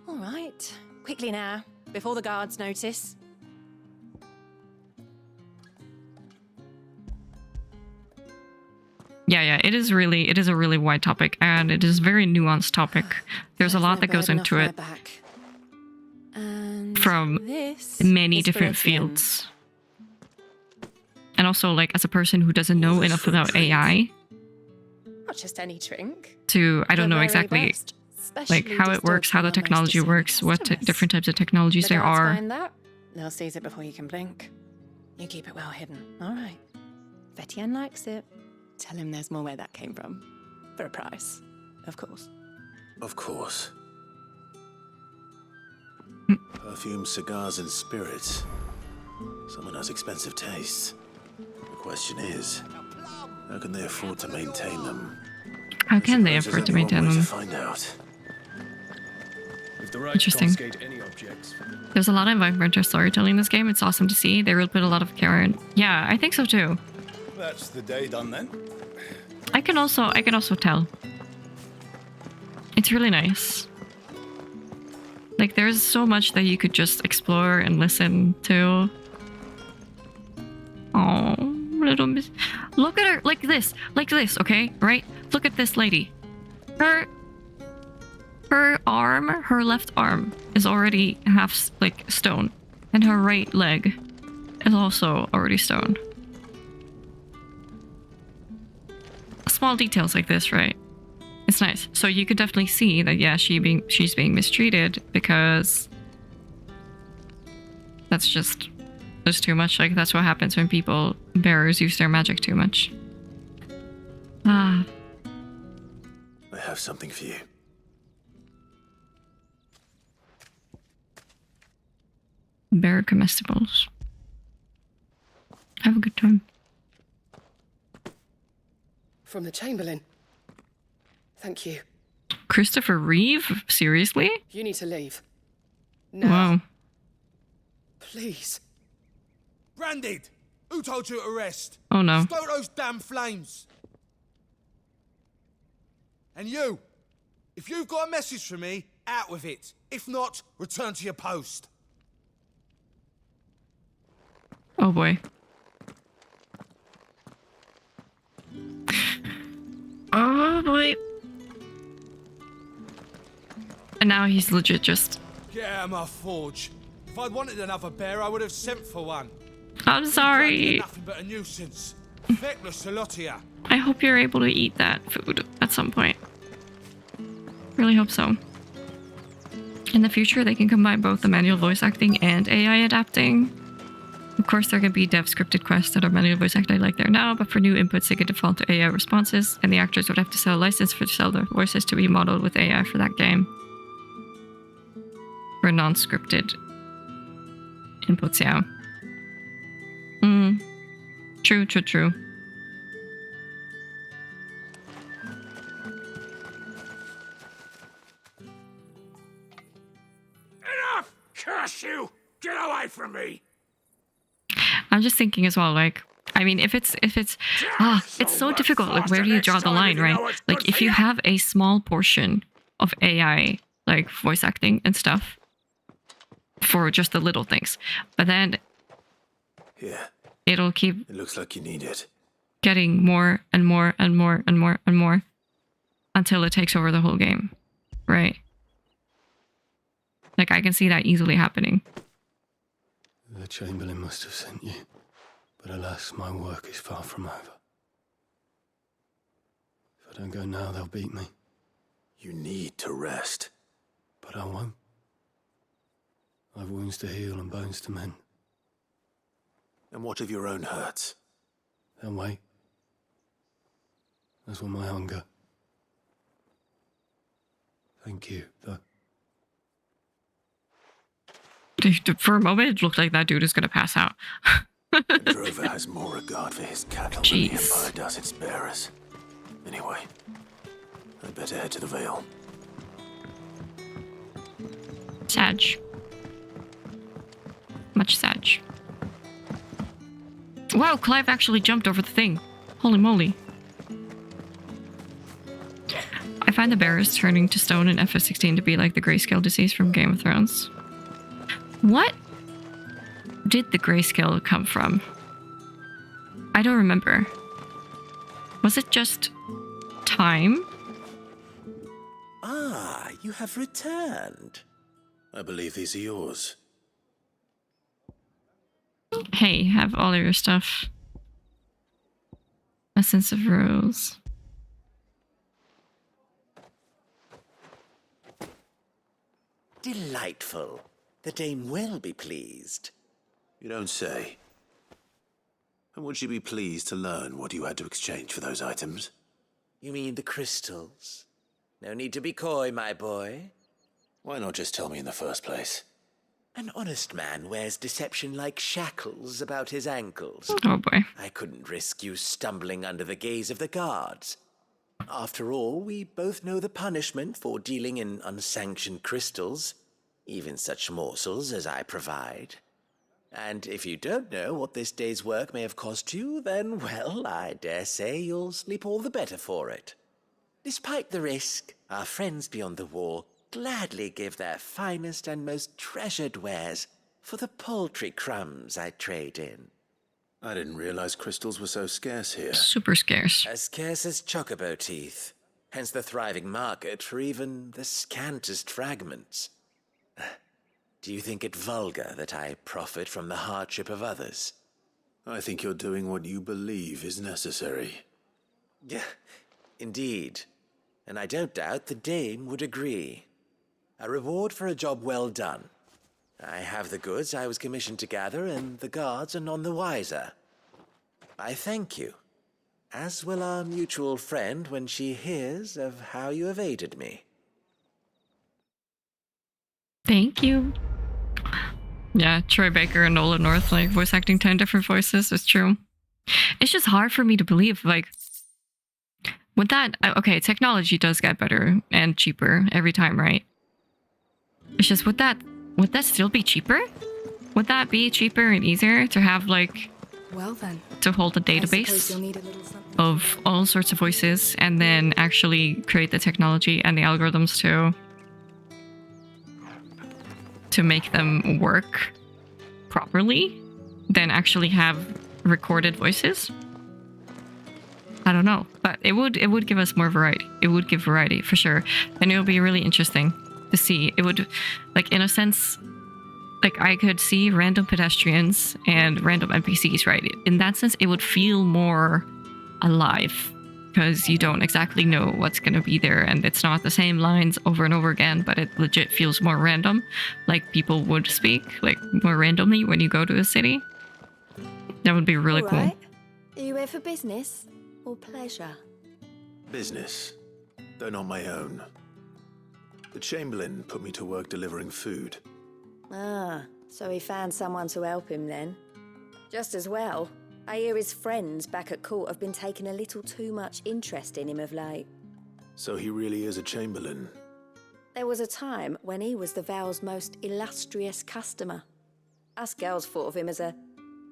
All right, quickly now, before the guards notice. Yeah, it is a really wide topic, and it is a very nuanced topic. There's a lot that goes into it from many different fields. And also, like, as a person who doesn't know enough about AI Not just any drink. to, I don't The know very exactly, best, like, specially how it distilled works, how from the our most technology works, what different types of technologies The there guards are. find that, they'll seize it before you can blink. You keep it well hidden. All right. If Etienne likes it, tell him there's more where that came from. For a price, of course. Of course. Perfume, cigars, and spirits. Someone has expensive tastes. The question is, how can they afford to maintain them? How can they There's afford to only maintain one way them? to find out. If the right Interesting. confiscate any objects. There's a lot of environmental storytelling in this game. It's awesome to see. They will put a lot of care in. Yeah, I think so too. That's the day done then. I can also tell. It's really nice. Like, there's so much that you could just explore and listen to. Oh, little miss. Look at her like this, okay? Right? Look at this lady. Her left arm is already half like stone, and her right leg is also already stone. Small details like this, right? It's nice. So you could definitely see that, yeah, she's being mistreated because that's too much. Like, that's what happens when bearers use their magic too much. Ah. I have something for you. Bearer comestibles. Have a good time. From the Chamberlain. Thank you. Christopher Reeve? Seriously? You need to leave. Now. Wow. Please. Branded! Who told you to arrest? Oh no. Stoke those damn flames! And you! If you've got a message for me, out with it. If not, return to your post. Oh boy. Oh boy. And now he's legit just... Get out of my forge. If I'd wanted another bear, I would have sent for one. I'm sorry. Nothing but a nuisance. Feckless, a lot of ya. I hope you're able to eat that food at some point. Really hope so. In the future, they can combine both the manual voice acting and AI adapting. Of course, there can be dev scripted quests that are manual voice acting like they're now, but for new inputs, they could default to AI responses, and the actors would have to sell a license to sell their voices to be modeled with AI for that game. For non-scripted inputs, yeah. True. Enough! Curse you! Get away from me! I'm just thinking as well, like, I mean, if it's it's so difficult. Like, where do you draw the line, right? Like, if you have a small portion of AI, like voice acting and stuff, for just the little things, but then it'll keep. It looks like you need it. Getting more and more and more and more and more until it takes over the whole game, right? Like, I can see that easily happening. The Chamberlain must have sent you, but alas, my work is far from over. If I don't go now, they'll beat me. You need to rest. But I won't. I've wounds to heal and bones to mend. And what of your own hurts? They'll wait. As will my hunger. Thank you, though. For a moment, it looked like that dude is gonna pass out. A drover has more regard for his cattle than the Empire does its bearers. Anyway, I'd better head to the Vale. Sag. Much Sag. Wow, Clive actually jumped over the thing. Holy moly. I find the bearers turning to stone in FF16 to be like the grayscale disease from Game of Thrones. What did the grayscale come from? I don't remember. Was it just time? Ah, you have returned. I believe these are yours. Hey, have all of your stuff. Essence of Rose. Delightful. The dame will be pleased. You don't say. And would she be pleased to learn what you had to exchange for those items? You mean the crystals? No need to be coy, my boy. Why not just tell me in the first place? An honest man wears deception like shackles about his ankles. Oh boy. I couldn't risk you stumbling under the gaze of the guards. After all, we both know the punishment for dealing in unsanctioned crystals, even such morsels as I provide. And if you don't know what this day's work may have cost you, then, well, I dare say you'll sleep all the better for it. Despite the risk, our friends beyond the wall gladly give their finest and most treasured wares for the paltry crumbs I trade in. I didn't realize crystals were so scarce here. Super scarce. As scarce as chocobo teeth, hence the thriving market for even the scantest fragments. Do you think it vulgar that I profit from the hardship of others? I think you're doing what you believe is necessary. Yeah, indeed. And I don't doubt the dame would agree. A reward for a job well done. I have the goods I was commissioned to gather, and the guards are none the wiser. I thank you, as will our mutual friend when she hears of how you have aided me. Thank you. Yeah, Troy Baker and Nolan North, like, voice acting 10 different voices, is true. It's just hard for me to believe, like, with that, okay, technology does get better and cheaper every time, right? It's just, would that still be cheaper? Would that be cheaper and easier to have, like, Well then. to hold a I suppose database you'll need a little something. of all sorts of voices and then actually create the technology and the algorithms to make them work properly, then actually have recorded voices. I don't know, but it would give us more variety. It would give variety for sure, and it would be really interesting to see. It would, like, in a sense, like I could see random pedestrians and random NPCs, right? In that sense, it would feel more alive because you don't exactly know what's going to be there, and it's not the same lines over and over again, but it legit feels more random, like people would speak like more randomly when you go to a city. That would be really cool. Are you here for business or pleasure? Business, though not my own. The Chamberlain put me to work delivering food. Ah, so he found someone to help him then. Just as well. I hear his friends back at court have been taking a little too much interest in him of late. So he really is a Chamberlain. There was a time when he was the Vale's most illustrious customer. Us girls thought of him as a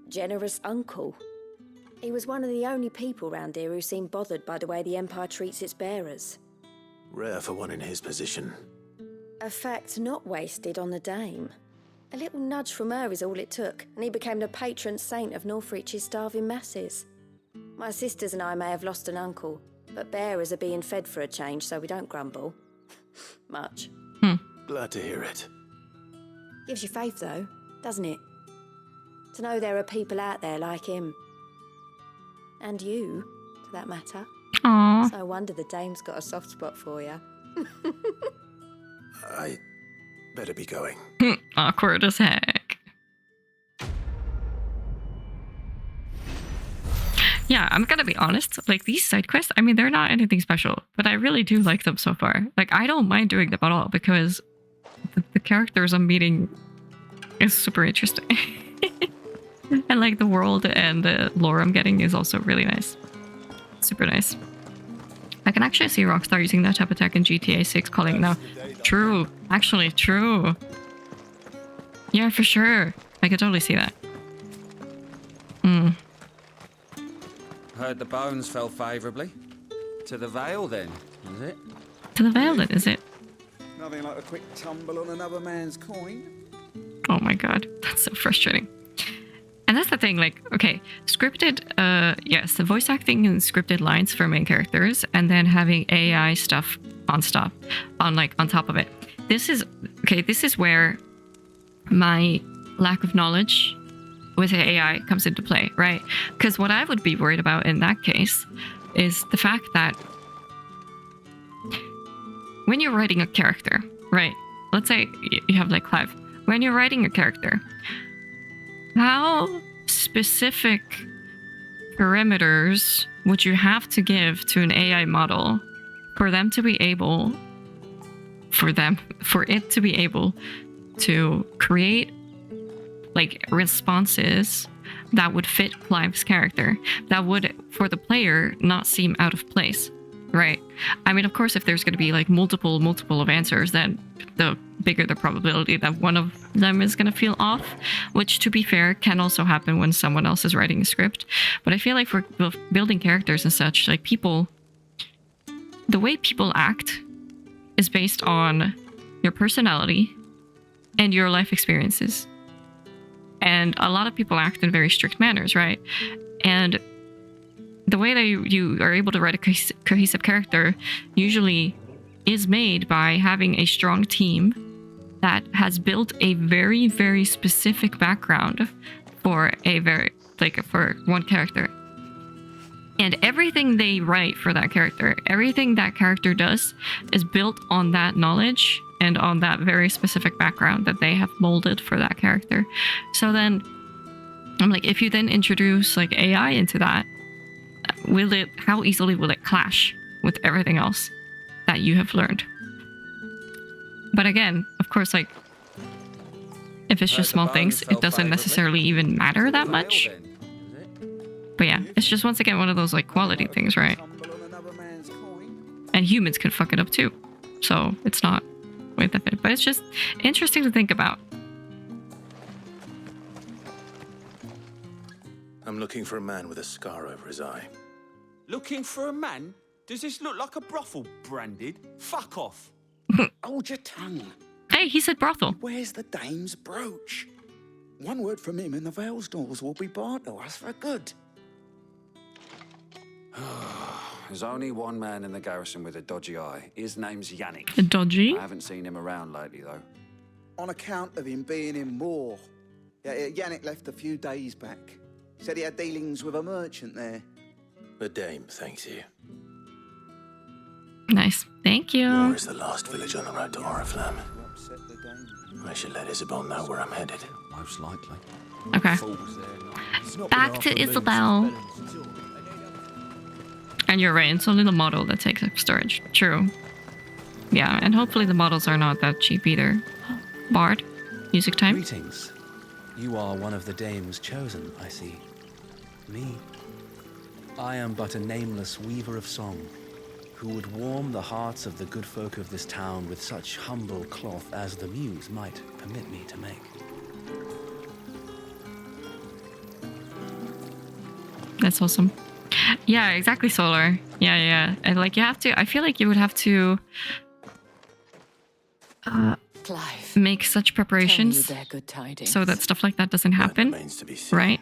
generous uncle. He was one of the only people round here who seemed bothered by the way the Empire treats its bearers. Rare for one in his position. A fact not wasted on the Dame. A little nudge from her is all it took, and he became the patron saint of Northreach's starving masses. My sisters and I may have lost an uncle, but bearers are being fed for a change, so we don't grumble. Much. Glad to hear it. Gives you faith, though, doesn't it? To know there are people out there like him. And you, for that matter. Aww. It's no wonder the Dame's got a soft spot for you. I better be going. Awkward as heck. Yeah, I'm gonna be honest. Like, these side quests, I mean, they're not anything special, but I really do like them so far. Like, I don't mind doing them at all because the characters I'm meeting is super interesting. And like the world and the lore I'm getting is also really nice. Super nice. I can actually see Rockstar using that type of tech in GTA 6 calling now. True. Actually, true. Yeah, for sure. I could totally see that. Heard the bones fell favourably. To the Vale, then, is it? To the Vale, then, is it? Nothing like a quick tumble on another man's coin. Oh my god, that's so frustrating. And that's the thing, like, okay, scripted, yes, the voice acting and scripted lines for main characters, and then having AI stuff on top of it. This is where my lack of knowledge with AI comes into play, right? Because what I would be worried about in that case is the fact that when you're writing a character, right? Let's say you have like Clive. When you're writing a character, how specific parameters would you have to give to an AI model for it to be able to create like responses that would fit Clive's character, that would, for the player, not seem out of place, right? I mean, of course, if there's going to be like multiple of answers, then the bigger the probability that one of them is going to feel off, which, to be fair, can also happen when someone else is writing a script. But I feel like for building characters and such, like people, the way people act is based on your personality and your life experiences. And a lot of people act in very strict manners, right? And the way that you are able to write a cohesive character usually is made by having a strong team that has built a very, very specific background for for one character. And everything they write for that character, everything that character does is built on that knowledge and on that very specific background that they have molded for that character. So then I'm like, if you then introduce like AI into that, how easily will it clash with everything else that you have learned? But again, of course, like if it's just small things, it doesn't necessarily even matter that much. But yeah, it's just once again one of those like quality things, right? And humans can fuck it up too. So it's not way that fit. But it's just interesting to think about. I'm looking for a man with a scar over his eye. Looking for a man? Does this look like a brothel, Branded? Fuck off. Hold your tongue. Hey, he said brothel. Where's the dame's brooch? One word from him and the Vale's doors will be barred to us for good. There's only one man in the garrison with a dodgy eye. His name's Yannick. A dodgy? I haven't seen him around lately, though. On account of him being in Moor. Yeah, Yannick left a few days back. Said he had dealings with a merchant there. The dame thanks you. Nice. Thank you. Moor is the last village on the road to Oriflamme. I should let Isabel know where I'm headed. Most likely. Okay. Back to Isabel. And you're right, it's only the model that takes up storage. True. Yeah, and hopefully the models are not that cheap either. Bard, music time. Greetings. You are one of the dames chosen, I see. Me. I am but a nameless weaver of song, who would warm the hearts of the good folk of this town with such humble cloth as the muse might permit me to make. That's awesome. Yeah, exactly, Solar. Yeah. And like you have to, I feel like you would have to Clive, make such preparations tell me good tidings. so that stuff like that doesn't happen. Right?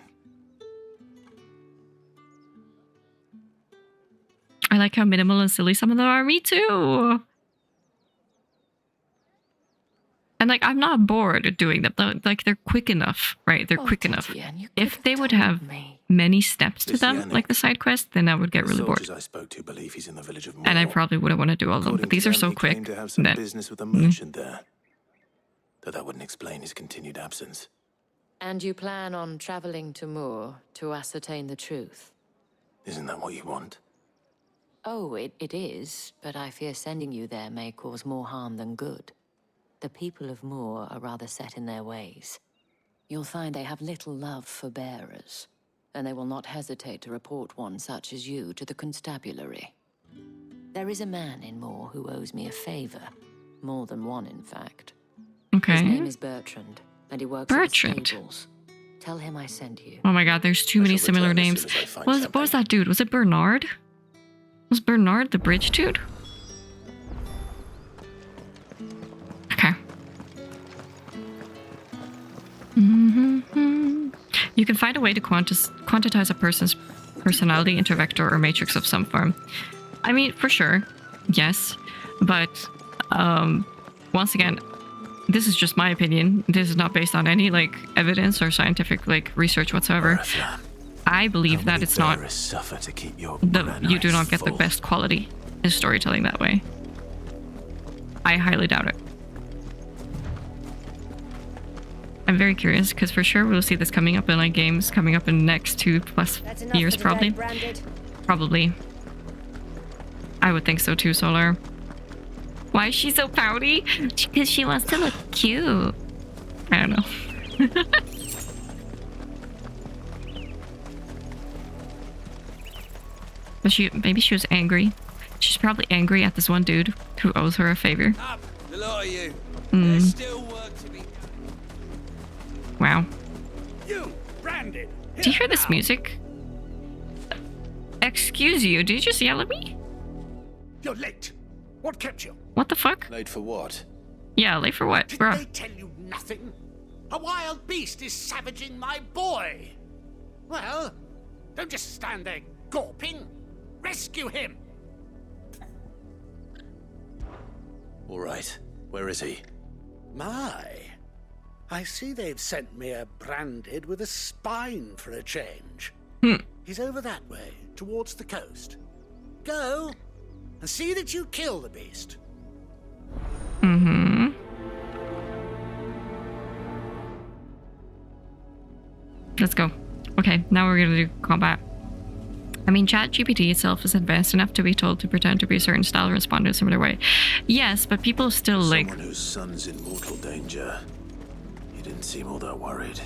I like how minimal and silly some of them are. Me too. And like, I'm not bored doing them. Like, they're quick enough, right? They're quick enough. If they would have many steps to them, like the side quest, then I would get really bored. I spoke to believe he's in the village of Moor. And I probably wouldn't want to do all of them. But these are so He quick claimed to have some that business with a merchant there. Though that wouldn't explain his continued absence. And you plan on traveling to Moor to ascertain the truth? Isn't that what you want? Oh, it is, but I fear sending you there may cause more harm than good. The people of Moor are rather set in their ways. You'll find they have little love for bearers, and they will not hesitate to report one such as you to the constabulary. There is a man in Moor who owes me a favor. More than one, in fact. Okay. His name is Bertrand, and he works Bertrand. at the stables. Tell him I sent you. Oh my god, there's too many similar names. What was that dude? Was it Bernard? Was Bernard the bridge dude? Okay. You can find a way to quantize a person's personality into vector or matrix of some form. I mean, for sure, yes. But, once again, this is just my opinion. This is not based on any, like, evidence or scientific, like, research whatsoever. I believe that it's not... you do not get the best quality in storytelling that way. I highly doubt it. I'm very curious, because for sure we'll see this coming up in, like, games coming up in the next 2+ years, probably. Probably. I would think so too, Solar. Why is she so pouty? Because she wants to look cute. I don't know. But maybe she was angry. She's probably angry at this one dude who owes her a favor. Up, the lot of you. There's still work to be done. Wow. You, Branded. Do you hear this music? Excuse you, did you just yell at me? You're late. What kept you? What the fuck? Late for what? Yeah, late for what, bro? Did they tell you nothing? A wild beast is savaging my boy. Well, don't just stand there gawping. Rescue him. All right. Where is he? My. I see they've sent me a Branded with a spine for a change. He's over that way, towards the coast. Go, and see that you kill the beast. Mm-hmm. Let's go. Okay, now we're gonna do combat. I mean, ChatGPT itself is advanced enough to be told to pretend to be a certain style or respond in a similar way. Yes, but people still like... Someone whose son's in mortal danger. He didn't seem all that worried.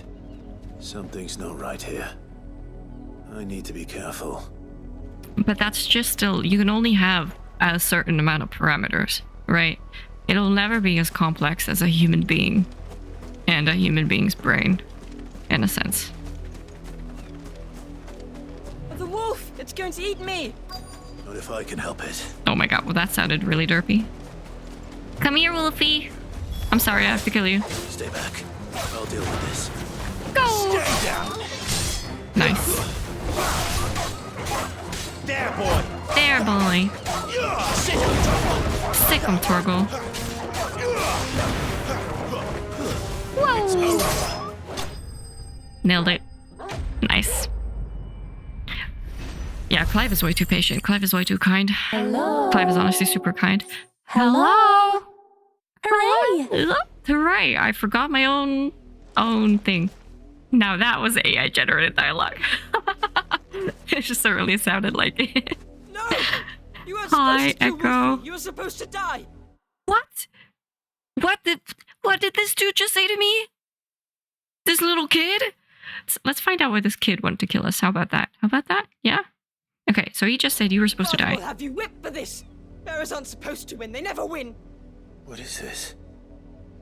Something's not right here. I need to be careful. But that's just still... You can only have a certain amount of parameters, right? It'll never be as complex as a human being and a human being's brain, in a sense. It's going to eat me! Not if I can help it. Oh my god, well that sounded really derpy. Come here, Wolfie. I'm sorry, I have to kill you. Stay back. I'll deal with this. Go! Stay down! Nice. There, boy! There, boy. Sick him, Torgal. Whoa! Nailed it. Nice. Yeah, Clive is way too patient. Clive is way too kind. Hello. Clive is honestly super kind. Hello! Hooray! Hooray! I forgot my own thing. Now that was AI generated dialogue. It just really sounded like it. No! You were Hi, supposed to, Echo. Wolfie. You were supposed to die! What? What did this dude just say to me? This little kid? Let's find out why this kid wanted to kill us. How about that? How about that? Yeah? Okay, so he just said you were supposed to die. I'll have you whipped for this! Bearers aren't supposed to win, they never win! What is this?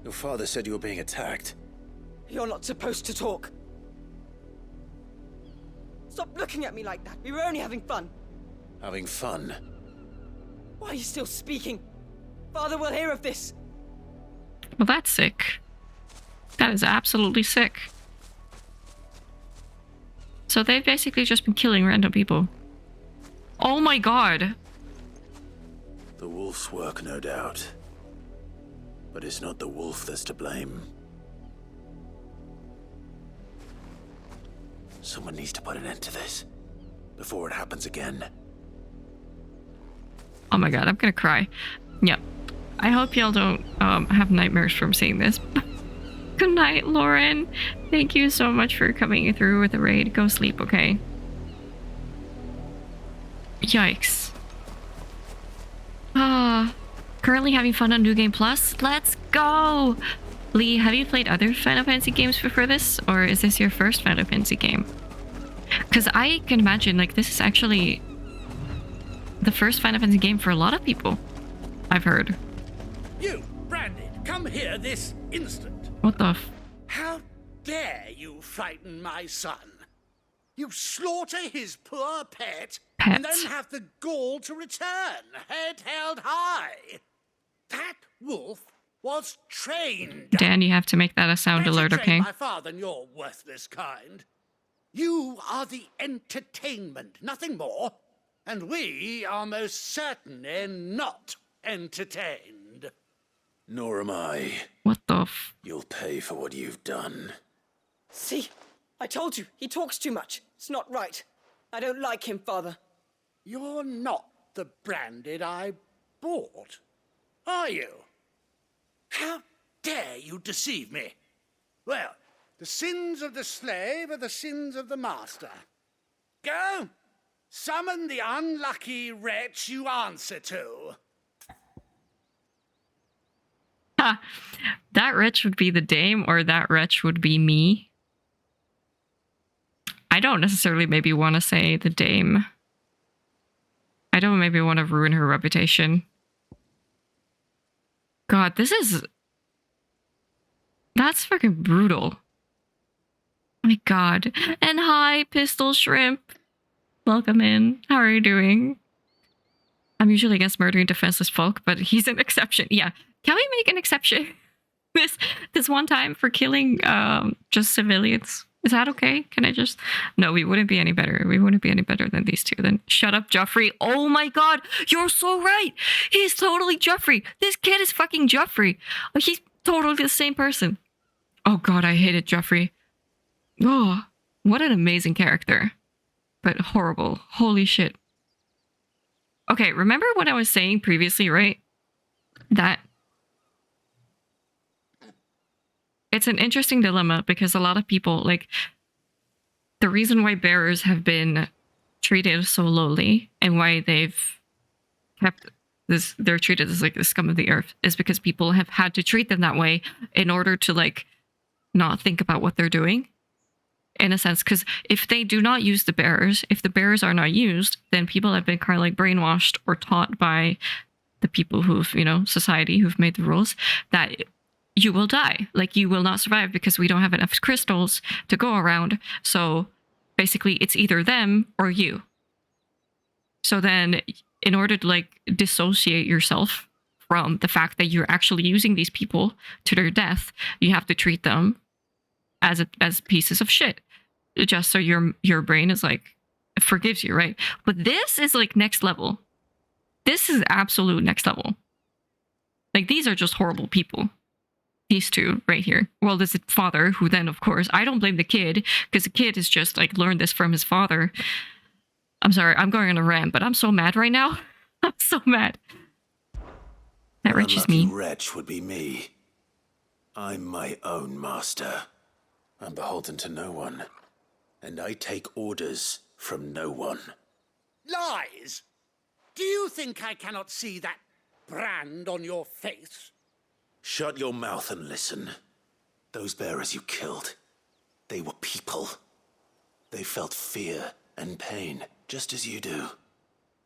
Your father said you were being attacked. You're not supposed to talk. Stop looking at me like that. We were only having fun. Having fun? Why are you still speaking? Father will hear of this. Well, that's sick. That is absolutely sick. So they've basically just been killing random people. Oh my god. The wolf's work, no doubt. But it's not the wolf that's to blame. Someone needs to put an end to this before it happens again. Oh my god, I'm gonna cry. Yep. I hope y'all don't have nightmares from seeing this. Good night, Lauren. Thank you so much for coming through with the raid. Go sleep, okay? Yikes. Currently having fun on New Game Plus? Let's go! Lee, have you played other Final Fantasy games before this? Or is this your first Final Fantasy game? Because I can imagine, like, this is actually the first Final Fantasy game for a lot of people. I've heard. You, Branded, come here this instant. What the f... How dare you frighten my son? You slaughter his poor pet, and then have the gall to return, head held high. That wolf was trained. Dan, you have to make that a sound alert, okay? By far than your worthless kind. You are the entertainment, nothing more. And we are most certainly not entertained. Nor am I. What the f... You'll pay for what you've done. See? I told you, he talks too much. It's not right. I don't like him, Father. You're not the Branded I bought, are you? How dare you deceive me? Well, the sins of the slave are the sins of the master. Go, summon the unlucky wretch you answer to. Ha! That wretch would be the dame, or that wretch would be me. I don't necessarily maybe want to say the dame. I don't maybe want to ruin her reputation. God, this is... That's fucking brutal. My god. And hi, Pistol Shrimp. Welcome in. How are you doing? I'm usually against murdering defenseless folk, but he's an exception. Yeah. Can we make an exception this one time for killing just civilians? Is that okay? Can I just... No, we wouldn't be any better. We wouldn't be any better than these two. Then shut up, Joffrey. Oh my god. You're so right. He's totally Joffrey. This kid is fucking Joffrey. He's totally the same person. Oh god, I hated Joffrey. Oh, what an amazing character. But horrible. Holy shit. Okay, remember what I was saying previously, right? That it's an interesting dilemma because a lot of people, like, the reason why bearers have been treated so lowly and why they've kept this, they're treated as like the scum of the earth, is because people have had to treat them that way in order to, like, not think about what they're doing. In a sense, because if they do not use the bearers, if the bearers are not used, then people have been kind of like brainwashed or taught by the people who've, you know, society who've made the rules that you will die. Like, you will not survive because we don't have enough crystals to go around. So basically it's either them or you. So then, in order to like dissociate yourself from the fact that you're actually using these people to their death, you have to treat them as pieces of shit, just so your brain is like forgives you, right? But this is like next level. This is absolute next level. Like, these are just horrible people. These two right here. Well, there's a father who then, of course, I don't blame the kid, because the kid has just like learned this from his father. I'm sorry, I'm going on a rant, but I'm so mad right now. I'm so mad. That wretch is me. Wretch would be me. I'm my own master. I'm beholden to no one, and I take orders from no one. Lies! Do you think I cannot see that brand on your face? Shut your mouth and listen. Those bearers you killed, they were people. They felt fear and pain, just as you do.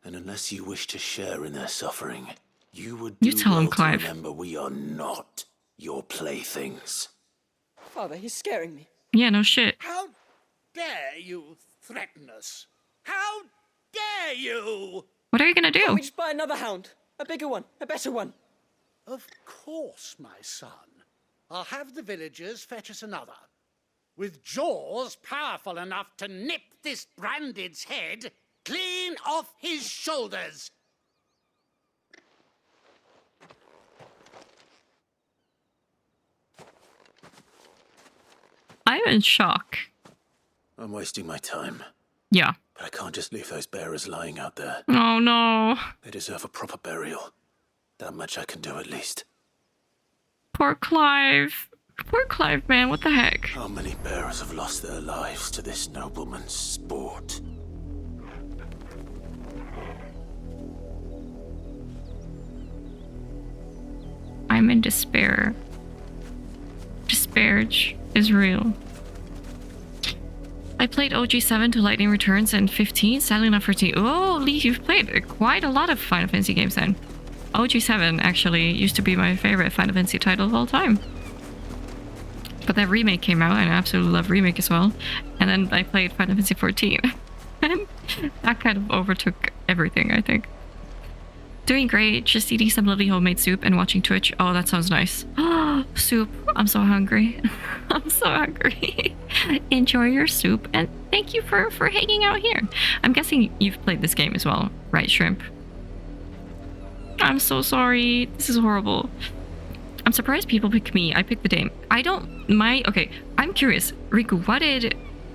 And unless you wish to share in their suffering, you would do tell him, well to Clive. remember we are not your playthings. Father, he's scaring me. Yeah, no shit. How dare you threaten us? How dare you? What are you gonna do? Can't we just buy another hound? A bigger one, a better one. Of course, my son. I'll have the villagers fetch us another. With jaws powerful enough to nip this branded's head clean off his shoulders. I'm in shock. I'm wasting my time. Yeah. But I can't just leave those bearers lying out there. Oh no. They deserve a proper burial. That much I can do at least. Poor Clive. Poor Clive, man. What the heck? How many bearers have lost their lives to this nobleman's sport? I'm in despair. Despair is real. I played OG7 to Lightning Returns and 15, sadly not 14. Oh, Lee, you've played quite a lot of Final Fantasy games then. OG7 actually used to be my favorite Final Fantasy title of all time. But that remake came out, and I absolutely love remake as well. And then I played Final Fantasy 14. And that kind of overtook everything, I think. Doing great, just eating some lovely homemade soup and watching Twitch. Oh, that sounds nice. Oh, soup. I'm so hungry. I'm so hungry. Enjoy your soup, and thank you for hanging out here. I'm guessing you've played this game as well, right, Shrimp? I'm so sorry. This is horrible. I'm surprised people pick me. I picked the Dame. Okay, I'm curious. Riku,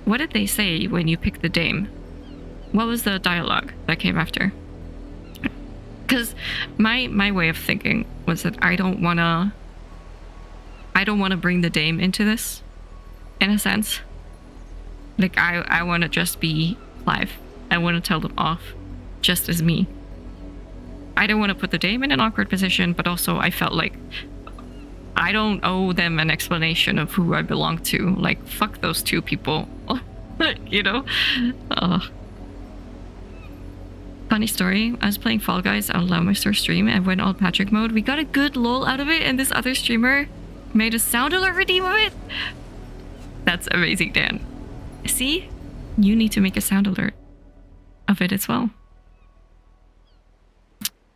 what did they say when you picked the Dame? What was the dialogue that came after? Because my way of thinking was that I don't wanna bring the Dame into this, in a sense. Like, I wanna just be Clive. I wanna tell them off just as me. I don't want to put the Dame in an awkward position, but also I felt like I don't owe them an explanation of who I belong to. Like, fuck those two people. You know? Funny story, I was playing Fall Guys on Lowmaster stream and went all Patrick mode. We got a good lol out of it, and this other streamer made a sound alert redeem of it. That's amazing, Dan. See? You need to make a sound alert of it as well.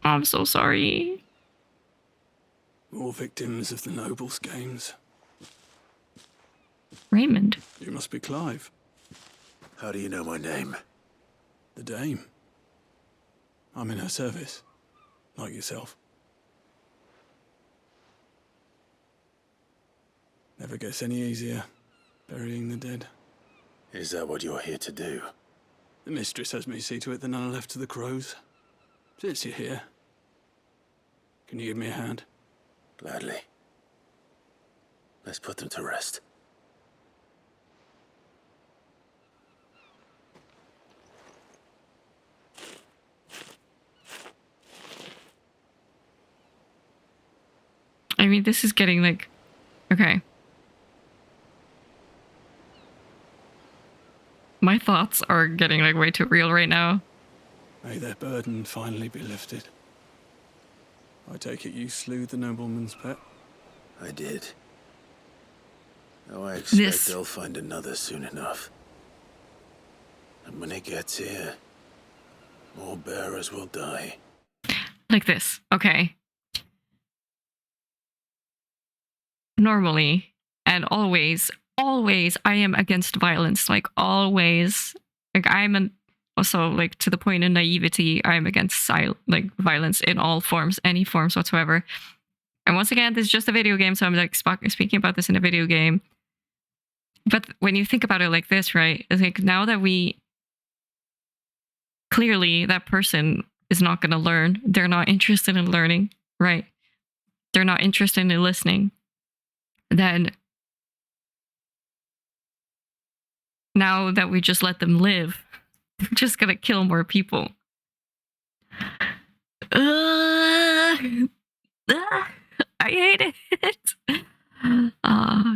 I'm so sorry. More victims of the Nobles Games. Raymond. You must be Clive. How do you know my name? The Dame. I'm in her service, like yourself. Never gets any easier, burying the dead. Is that what you're here to do? The mistress has me see to it that none are left to the crows. Since you're here, can you give me a hand? Gladly. Let's put them to rest. I mean, this is getting like... Okay. My thoughts are getting like way too real right now. May their burden finally be lifted. I take it you slew the nobleman's pet? I did. Now I expect they'll find another soon enough. And when it gets here, more bearers will die. Like this, okay. Normally and always I am against violence. Like always. Like I'm an also like to the point in naivety, I'm against like violence in all forms, any forms whatsoever. And once again, this is just a video game, so I'm like speaking about this in a video game. But when you think about it like this, right? It's like now that we clearly that person is not going to learn. They're not interested in learning, right? They're not interested in listening. Then now that we just let them live, they're just going to kill more people. I hate it.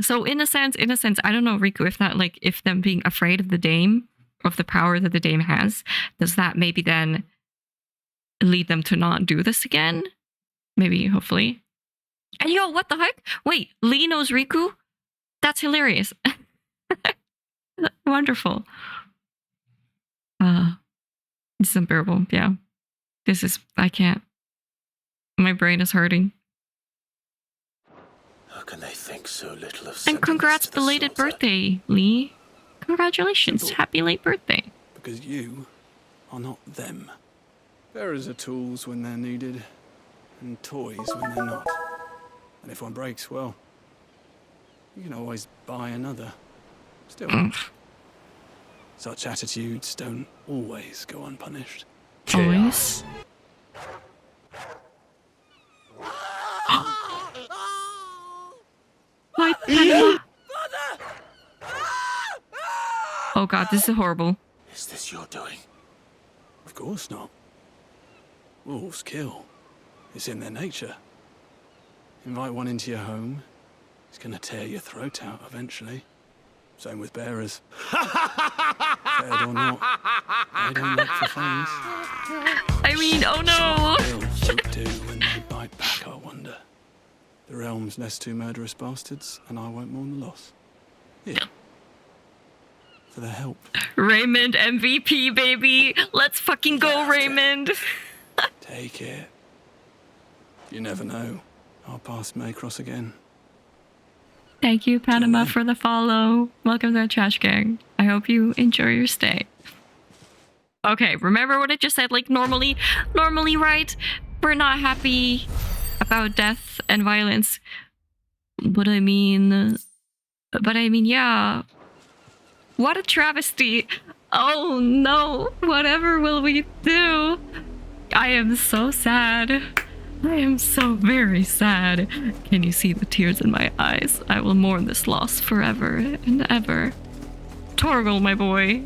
So in a sense, I don't know, Riku, if that like if them being afraid of the Dame, of the power that the Dame has, does that maybe then lead them to not do this again? Maybe, hopefully. And yo, what the heck? Wait, Lee knows Riku? That's hilarious. Wonderful. This is unbearable. Yeah. I can't. My brain is hurting. How can they think so little of? And congrats, belated birthday, Lee. Congratulations. Simple. Happy late birthday. Because you are not them. Bearers are tools when they're needed, and toys when they're not. And if one breaks, well, you can always buy another. Still, such attitudes don't always go unpunished. Always. My Panama. Oh god, this is horrible. Is this your doing? Of course not. Wolves kill. It's in their nature. Invite one into your home, it's gonna tear your throat out eventually. Same with bearers. Fed or not, they don't look for fangs. I mean, oh no! Folk do when they bite back, I wonder. The realm's less two murderous bastards, and I won't mourn the loss. Here. For their help. Raymond MVP, baby! Let's fucking go, Raymond! Take it. You never know. Our paths may cross again. Thank you, Panama, for the follow. Welcome to the Trash Gang. I hope you enjoy your stay. Okay, remember what I just said? Like, normally, right? We're not happy about death and violence. But I mean, yeah. What a travesty. Oh no, whatever will we do? I am so sad. I am so very sad. Can you see the tears in my eyes? I will mourn this loss forever and ever. Torgal, my boy.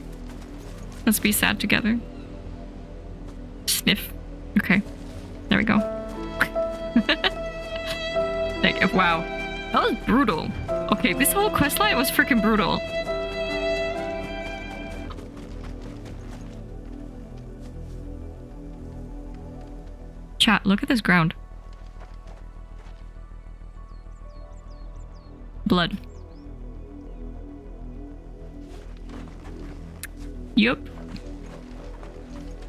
Let's be sad together. Sniff. Okay. There we go. Wow. That was brutal. Okay, this whole questline was freaking brutal. Chat, look at this ground. Blood. Yup.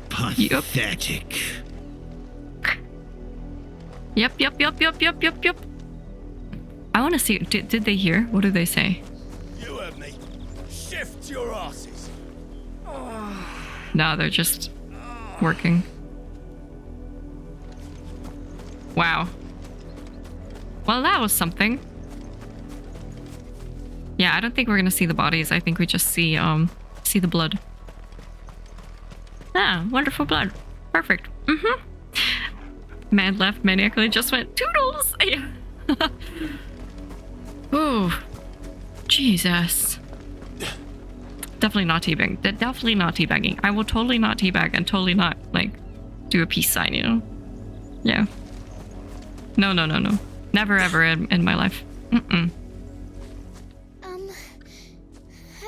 Pathetic. Yep. I want to see. Did they hear? What did they say? You heard me. Shift your asses. No, they're just working. Wow. Well, that was something. Yeah, I don't think we're gonna see the bodies. I think we just see the blood. Ah, wonderful blood. Perfect. Man left, maniacally just went toodles. Ooh, Jesus. Definitely not teabagging. Definitely not teabagging. I will totally not teabag and totally not like do a peace sign. You know? Yeah. No. Never ever in my life. Have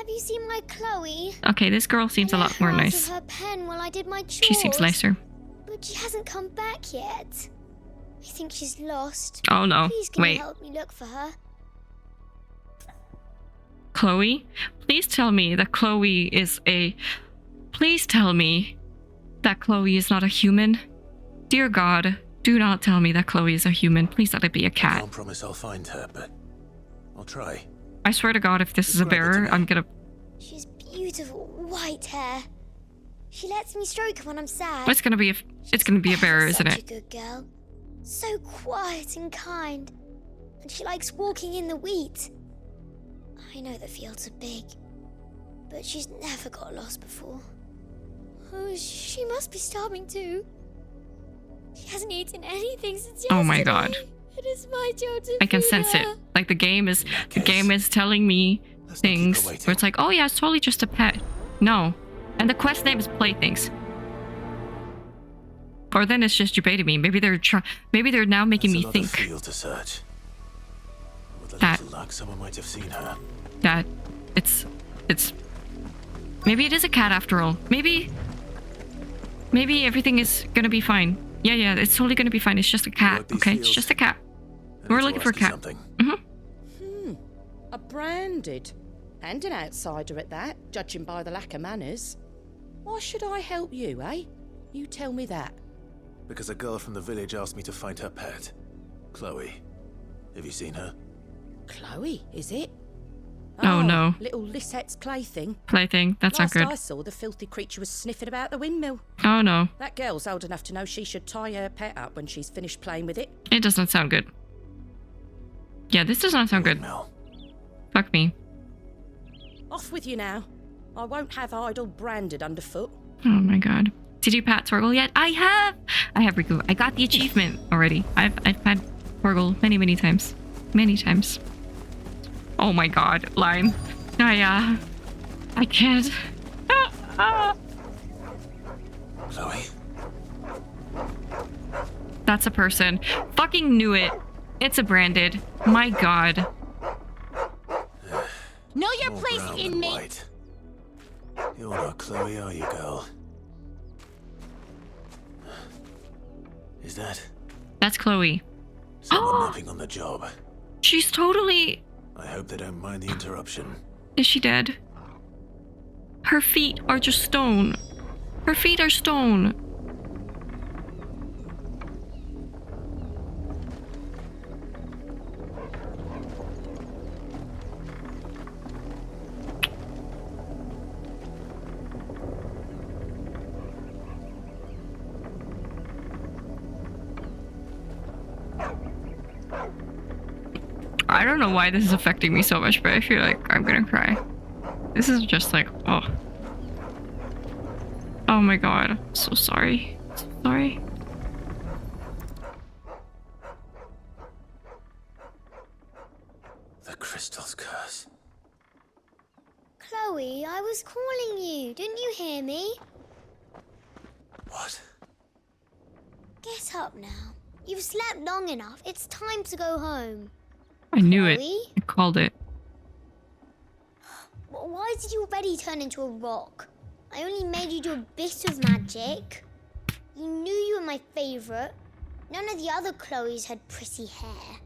you seen my Chloe? Okay, this girl seems a lot more nice. Her pen while I did my chores, She seems nicer. But she hasn't come back yet. I think she's lost. Oh no. Please can Wait. you help me look for her? Chloe? Please tell me that Chloe is a... Please tell me that Chloe is not a human. Dear God, do not tell me that Chloe is a human. Please let it be a I cat. can't promise I'll find her, but I'll try. I swear to God, if this is a bearer, I'm gonna... She's beautiful white hair. She lets me stroke her when I'm sad. It's gonna be a bearer, isn't Such a it? good girl. So quiet and kind. And she likes walking in the wheat. I know the fields are big, but she's never got lost before. Oh, she must be starving too. She hasn't eaten anything since yesterday. Oh my God. It is my job to I can feed sense it. her. Like the game is telling me things where it's like, oh yeah, it's totally just a pet. No. And the quest name is Playthings. Or then it's just debating me. Maybe they're now making me think Field to search. With a that little luck, someone might have seen her. that it's maybe it is a cat after all. Maybe everything is gonna be fine. Yeah, it's totally gonna be fine. It's just a cat, okay? It's just a cat. We're looking for a cat. A branded. And an outsider at that, judging by the lack of manners. Why should I help you, eh? You tell me that. Because a girl from the village asked me to find her pet, Chloe. Have you seen her? Chloe, is it? Oh, no. Little Lisette's plaything. Plaything. That's not good. Last I saw, the filthy creature was sniffing about the windmill. Oh no. That girl's old enough to know she should tie her pet up when she's finished playing with it. It doesn't sound good. Yeah, this does not sound good. Fuck me. Off with you now. I won't have idle branded underfoot. Oh my God. Did you pat Torgal yet? I have, Riku. I got the achievement already. I've pat Torgal many times. Many times. Oh my God, Lime. I can't. Chloe? That's a person. Fucking knew it. It's a branded. My God. Know your More place, brown than inmate. white. You're not Chloe, are you, girl? Is that That's Chloe. someone napping on the job? She's totally... I hope they don't mind the interruption. Is she dead? Her feet are just stone. Her feet are stone. I don't know why this is affecting me so much, but I feel like I'm gonna cry. This is just like, oh. Oh my God. I'm so sorry. So sorry. The crystal's curse. Chloe, I was calling you. Didn't you hear me? What? Get up now. You've slept long enough. It's time to go home. I knew it. Chloe? I called it. Why did you already turn into a rock? I only made you do a bit of magic. You knew you were my favourite. None of the other Chloes had pretty hair.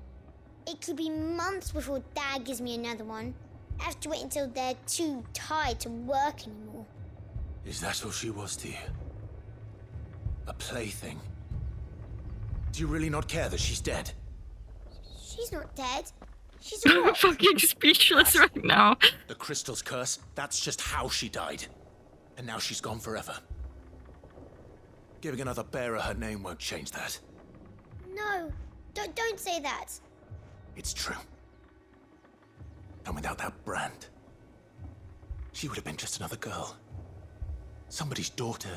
It could be months before Dad gives me another one. I have to wait until they're too tired to work anymore. Is that all she was to you? A plaything? Do you really not care that she's dead? She's not dead. She's a rock. I'm fucking speechless right now. The crystal's curse, that's just how she died. And now she's gone forever. Giving another bearer her name won't change that. No, don't say that. It's true. And without that brand, she would have been just another girl. Somebody's daughter.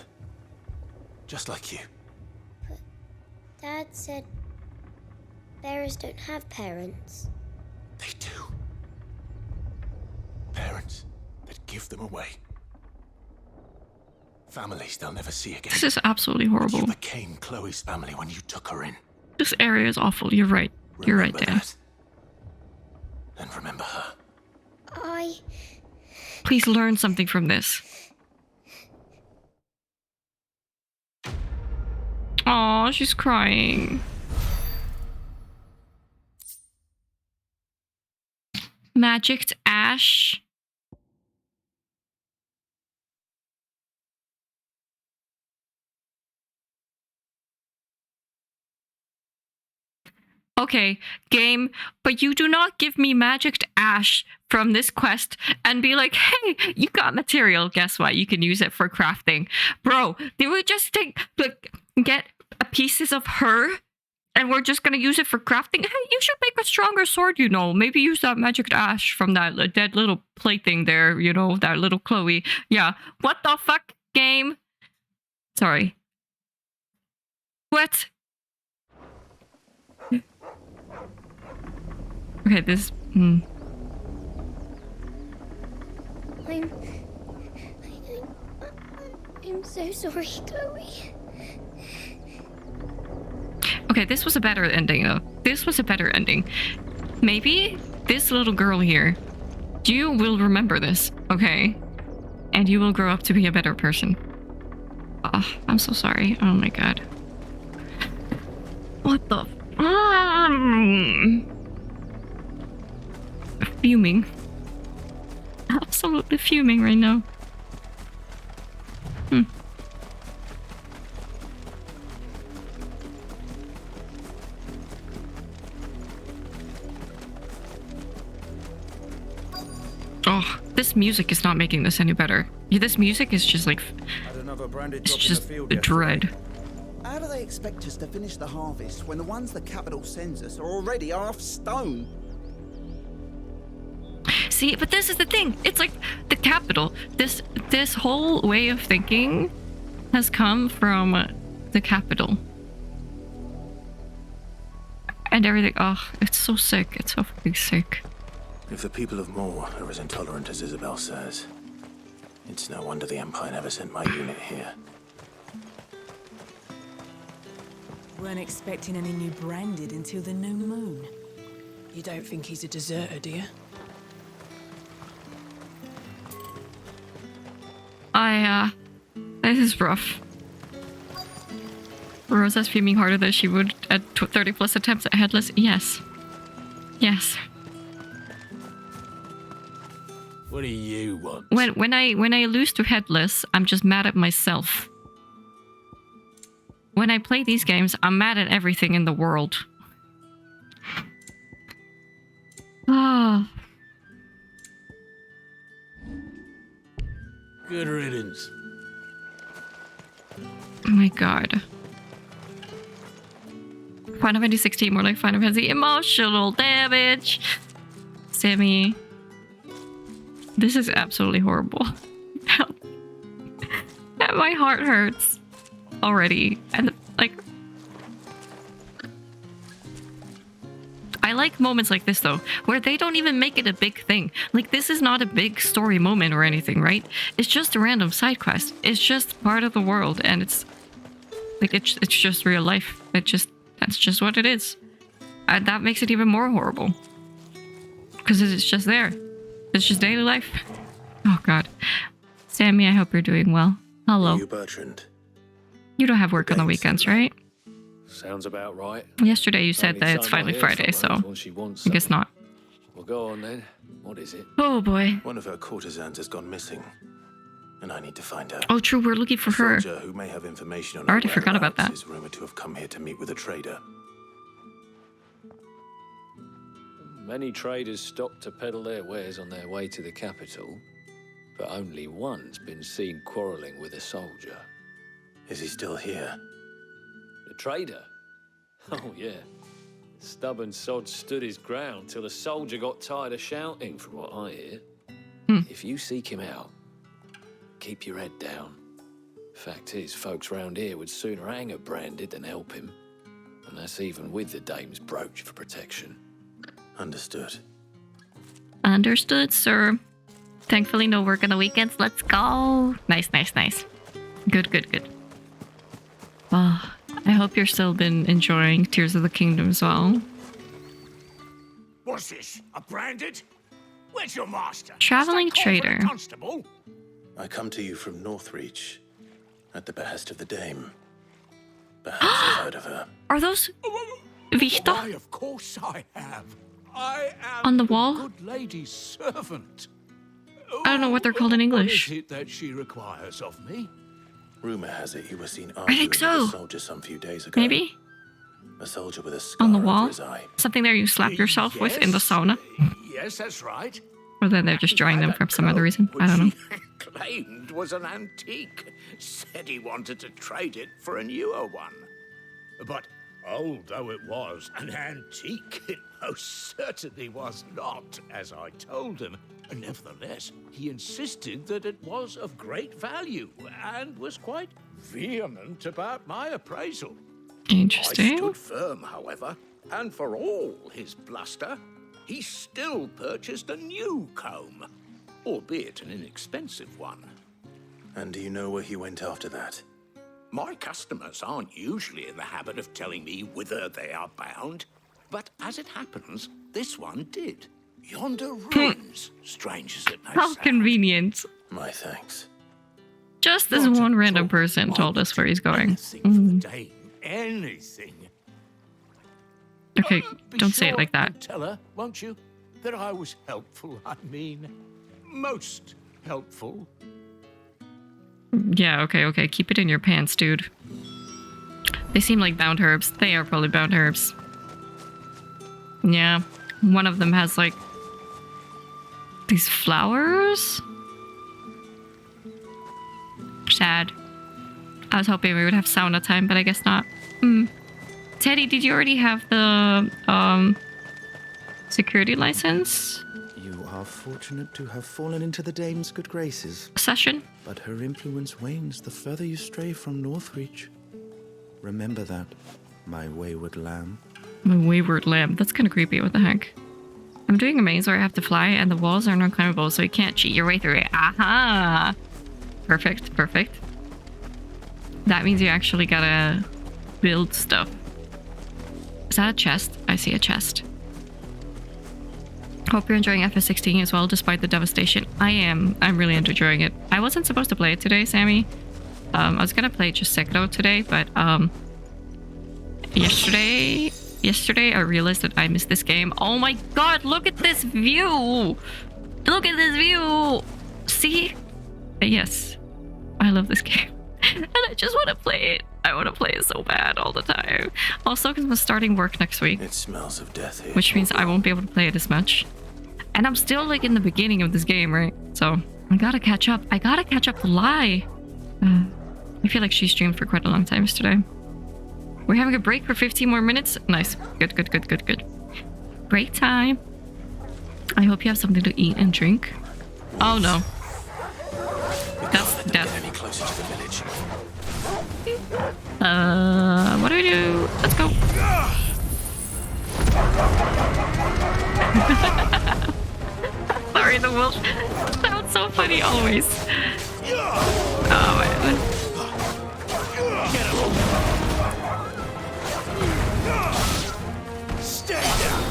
Just like you. Dad said bearers don't have parents. They do. Parents that give them away. Families they'll never see again. This is absolutely horrible. You became Chloe's family when you took her in. This area is awful. You're right. You're right, Dan. And remember her. Please learn something from this. Aw, she's crying. Magicked ash. Okay, game, but you do not give me magicked ash from this quest and be like, hey, you got material. Guess what? You can use it for crafting. Bro, did we just get pieces of her and we're just gonna use it for crafting? Hey, you should make a stronger sword, you know. Maybe use that magicked ash from that dead little plaything there, you know, that little Chloe. Yeah. What the fuck, game? Sorry. What? Okay, this... I'm so sorry, Chloe. Okay, this was a better ending, though. This was a better ending. Maybe this little girl here, you will remember this, okay? And you will grow up to be a better person. Oh, I'm so sorry. Oh my god. What the... Fuming. Absolutely fuming right now. Oh, this music is not making this any better. Yeah, this music is just like... It's just dread. How do they expect us to finish the harvest when the ones the capital sends us are already half stone? See, but this is the thing. It's like the capital. This whole way of thinking has come from the capital. And everything. Oh, it's so sick. It's so fucking sick. If the people of Moor are as intolerant as Isabel says, it's no wonder the Empire never sent my unit here. Weren't expecting any new branded until the new moon. You don't think he's a deserter, do you? This is rough. Rosa's fuming harder than she would at 30 plus attempts at Headless. Yes. Yes. What do you want? When I lose to Headless, I'm just mad at myself. When I play these games, I'm mad at everything in the world. Ah. Good riddance. Oh my god. Final Fantasy 16, more like Final Fantasy emotional damage. Sammy. This is absolutely horrible. My heart hurts already. And like... I like moments like this though, where they don't even make it a big thing. Like, this is not a big story moment or anything, right? It's just a random side quest. It's just part of the world, and it's like it's just real life. That's just what it is. And that makes it even more horrible. Because it's just there. It's just daily life. Oh god. Sammy, I hope you're doing well. Hello. You, Bertrand. You don't have work on the weekends, right? Sounds about right. Yesterday you said that it's finally Friday, so I guess not. Well, go on then. What is it? Oh boy. One of her courtesans has gone missing, and I need to find her. Oh, true. We're looking for her. Soldier who may have information on I already forgot about that. Is rumored to have come here to meet with a trader. Many traders stop to peddle their wares on their way to the capital, but only one's been seen quarrelling with a soldier. Is he still here? The trader? Oh, yeah. Stubborn sod stood his ground till the soldier got tired of shouting, from what I hear. If you seek him out, keep your head down. Fact is, folks round here would sooner hang a branded than help him. And that's even with the dame's brooch for protection. Understood. Understood, sir. Thankfully, no work on the weekends. Let's go. Nice, nice, nice. Good, good, good. Oh, I hope you're still been enjoying Tears of the Kingdom as well. What's this? A branded? Where's your master? Traveling trader. Constable? I come to you from Northreach, at the behest of the dame. Perhaps you've heard of her. Are those Vista? Why, of course I have. I am on the wall? Good lady's servant. I don't know what they're called in English. What is it that she requires of me? Rumor has it you were seen I think arguing so. with a soldier some few days ago. Maybe? A soldier with a scar On the over wall? his eye. Something there you slap yourself with in the sauna? Yes, that's right. Or then they're just drawing them from some other reason? I don't know. Claimed was an antique. Said he wanted to trade it for a newer one. But old though it was, an antique it most certainly was not, as I told him. Nevertheless, he insisted that it was of great value and was quite vehement about my appraisal. Interesting. I stood firm, however, and for all his bluster, he still purchased a new comb, albeit an inexpensive one. And do you know where he went after that? My customers aren't usually in the habit of telling me whither they are bound, but as it happens, this one did. Yonder ruins, strange as it may How sound. convenient. My thanks. Just as one random person told us where he's going. Dame, anything. Okay, Be don't say it sure like that. and tell her, won't you, that I was helpful. I mean, most helpful. Yeah, okay. Keep it in your pants, dude. They seem like bound herbs. They are probably bound herbs. Yeah. One of them has, like, these flowers? Sad. I was hoping we would have sauna time, but I guess not. Teddy, did you already have the, security license? You are fortunate to have fallen into the dame's good graces. Session? But her influence wanes the further you stray from Northreach. Remember that, my wayward lamb. My wayward lamb. That's kind of creepy. What the heck? I'm doing a maze where I have to fly and the walls are not climbable, so you can't cheat your way through it. Aha! Perfect. That means you actually gotta build stuff. Is that a chest? I see a chest. Hope you're enjoying FS16 as well, despite the devastation. I am. I'm really enjoying it. I wasn't supposed to play it today, Sammy. I was gonna play just Sekiro today, but yesterday I realized that I missed this game. Oh my god, look at this view! Look at this view! See? Yes. I love this game. And I just want to play it. I want to play it so bad all the time. Also, because I'm starting work next week. It smells of death here. Which means I won't be able to play it as much. And I'm still like in the beginning of this game, right? So I gotta catch up. I gotta catch up to Lie. I feel like she streamed for quite a long time yesterday. We're having a break for 15 more minutes. Nice. Good. Break time. I hope you have something to eat and drink. Oh no. That's death. Any closer to the village. What do we do? Let's go. Sorry, the wolf sounds so funny always. Oh man. Stay down.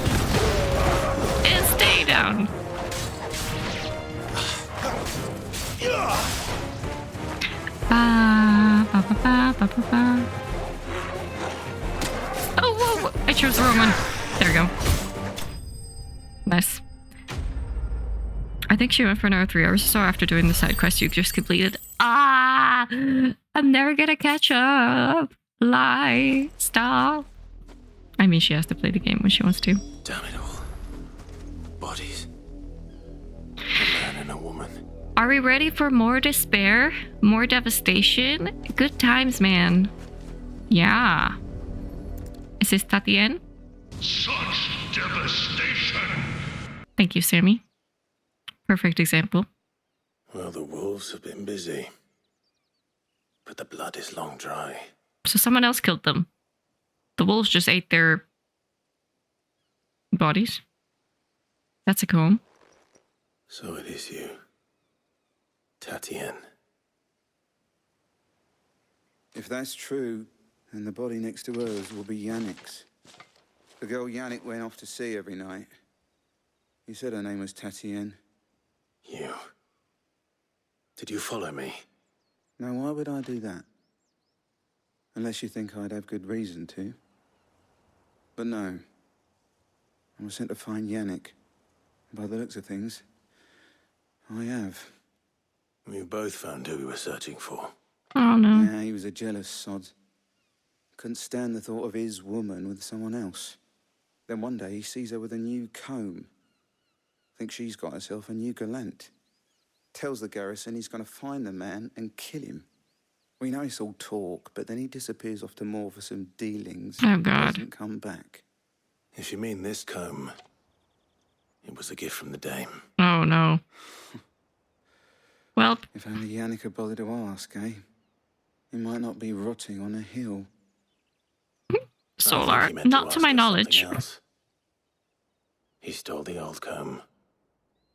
And stay down. Oh, whoa! I chose the wrong one. There we go. Nice. I think she went for another 3 hours or so after doing the side quest you just completed. I'm never gonna catch up. Lie. Stop. I mean, she has to play the game when she wants to. Damn it all. Bodies. A man and a woman. Are we ready for more despair? More devastation? Good times, man. Yeah. Is this Tatien? Such devastation! Thank you, Sammy. Perfect example. Well, the wolves have been busy. But the blood is long dry. So someone else killed them. The wolves just ate their bodies. That's a comb. So it is you. Tatien. If that's true, then the body next to hers will be Yannick's. The girl Yannick went off to see every night. He said her name was Tatien. You. Did you follow me? Now, why would I do that? Unless you think I'd have good reason to. But no. I was sent to find Yannick. By the looks of things, I have. We both found who we were searching for. Oh no. Yeah, he was a jealous sod. Couldn't stand the thought of his woman with someone else. Then one day he sees her with a new comb. Thinks she's got herself a new gallant. Tells the garrison he's going to find the man and kill him. We know it's all talk, but then he disappears off to Moor for some dealings. Oh, God. Doesn't come back. If you mean this comb, it was a gift from the dame. Oh, no. Well, if only Yannick had bothered to ask, eh? He might not be rotting on a hill. Solar, not to my knowledge. He stole the old comb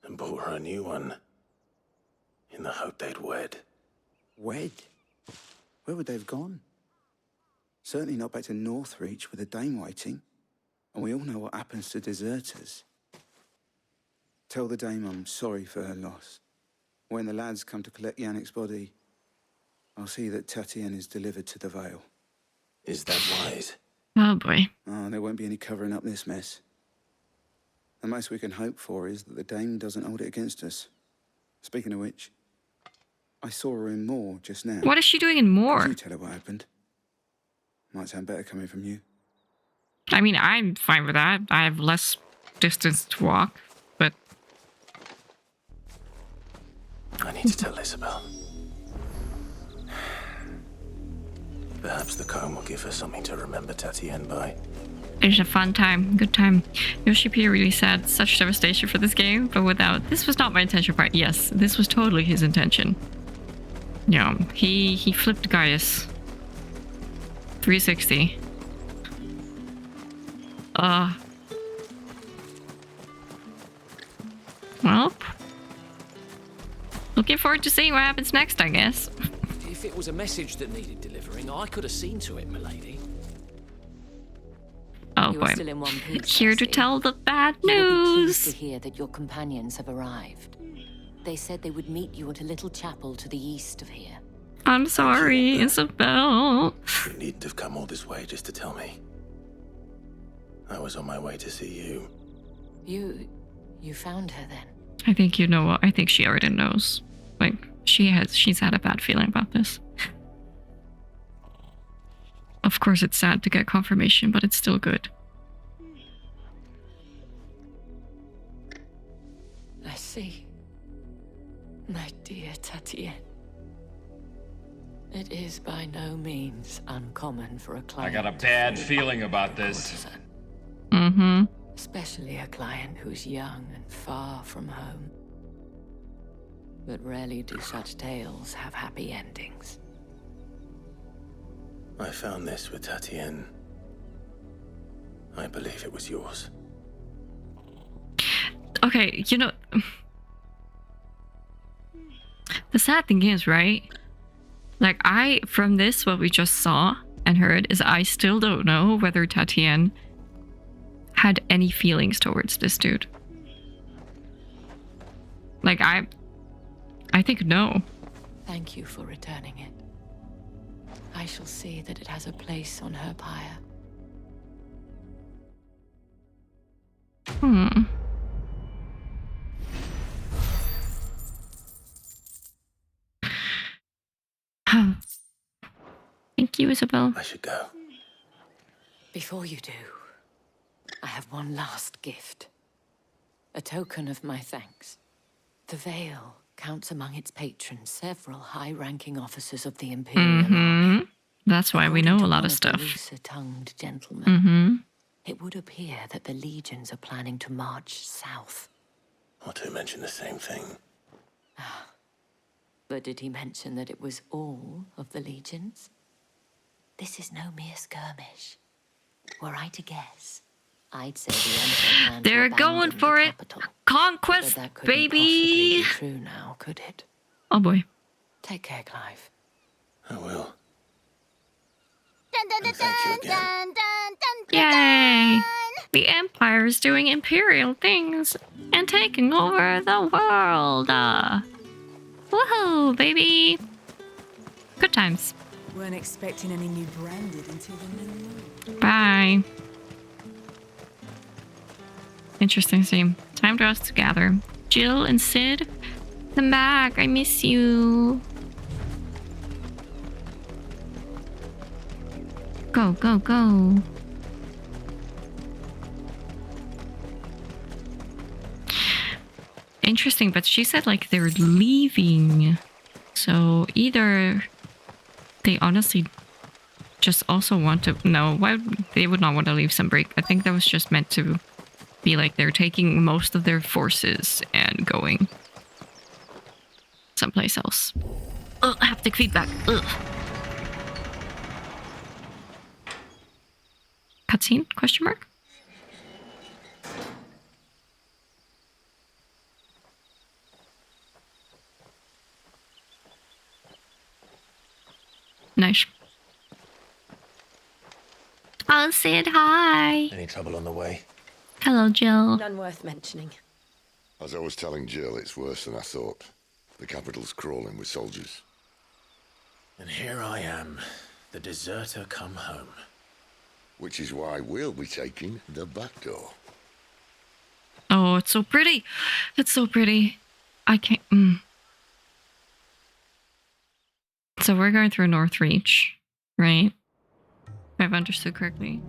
and bought her a new one in the hope they'd wed. Wed? Where would they have gone? Certainly not back to Northreach with a dame waiting. And we all know what happens to deserters. Tell the dame I'm sorry for her loss. When the lads come to collect Yannick's body, I'll see that Tatienne is delivered to the Vale. Is that wise? Oh, boy. Oh, there won't be any covering up this mess. The most we can hope for is that the dame doesn't hold it against us. Speaking of which, I saw her in Moor just now. What is she doing in Moor? Could you tell her what happened? Might sound better coming from you. I mean, I'm fine with that. I have less distance to walk, but... I need to tell Isabel. Perhaps the comb will give her something to remember Tatienne by. It was a fun time, good time. Yoshi P really said, such devastation for this game, but without... This was not my intention part. Yes, this was totally his intention. Yeah, he flipped Gaius. 360. Well, looking forward to seeing what happens next, I guess. If it was a message that needed delivering, I could have seen to it, milady. Oh You boy. are still in one piece, Here to Kirsty. tell the bad You will be pleased news. to hear that your companions have arrived. They said they would meet you at a little chapel to the east of here. I'm sorry, Isabel. You needn't have come all this way just to tell me. I was on my way to see you. You found her then? I think you know what. I think she already knows. Like, she's had a bad feeling about this. Of course, it's sad to get confirmation, but it's still good. I see. My dear Tatienne. It is by no means uncommon for a I client. got a bad feeling about this. Mm-hmm. Especially a client who's young and far from home. But rarely do such tales have happy endings. I found this with Tatienne. I believe it was yours. Okay, you know... The sad thing is, right? Like, from this, what we just saw and heard, is I still don't know whether Tatienne had any feelings towards this dude. Like, I think no. Thank you for returning it. I shall see that it has a place on her pyre. Thank you, Isabel. I should go. Before you do, I have one last gift. A token of my thanks. The Vale counts among its patrons several high-ranking officers of the Imperial Army. That's why we know a lot of stuff. Looser-tongued gentlemen. It would appear that the legions are planning to march south. Or to mention the same thing. But did he mention that it was all of the legions? This is no mere skirmish. Were I to guess, I'd say the Emperor planned to They're abandon going the for it. capital. Conquest, But that couldn't possibly baby. be true now, could it? Oh boy. Take care, Clive. I will. Yay! The Empire is doing Imperial things and taking over the world. Woohoo, baby! Good times. Weren't expecting any new branded until the new moon. Bye. Interesting scene. Time for us to gather. Jill and Sid, come back. I miss you. God, go, go, go. Interesting, but she said like they're leaving. So either they honestly just also want to... No, why they would not want to leave Sunbreak. I think that was just meant to be like they're taking most of their forces and going someplace else. Ugh, haptic feedback. Ugh. Cutscene? Question mark? Nice. Oh, Sid, hi. Any trouble on the way? Hello, Jill. None worth mentioning. As I was telling Jill, it's worse than I thought. The capital's crawling with soldiers. And here I am, the deserter come home. Which is why we'll be taking the back door. Oh, it's so pretty. It's so pretty. I can't... So we're going through Northreach, right? If I've understood correctly.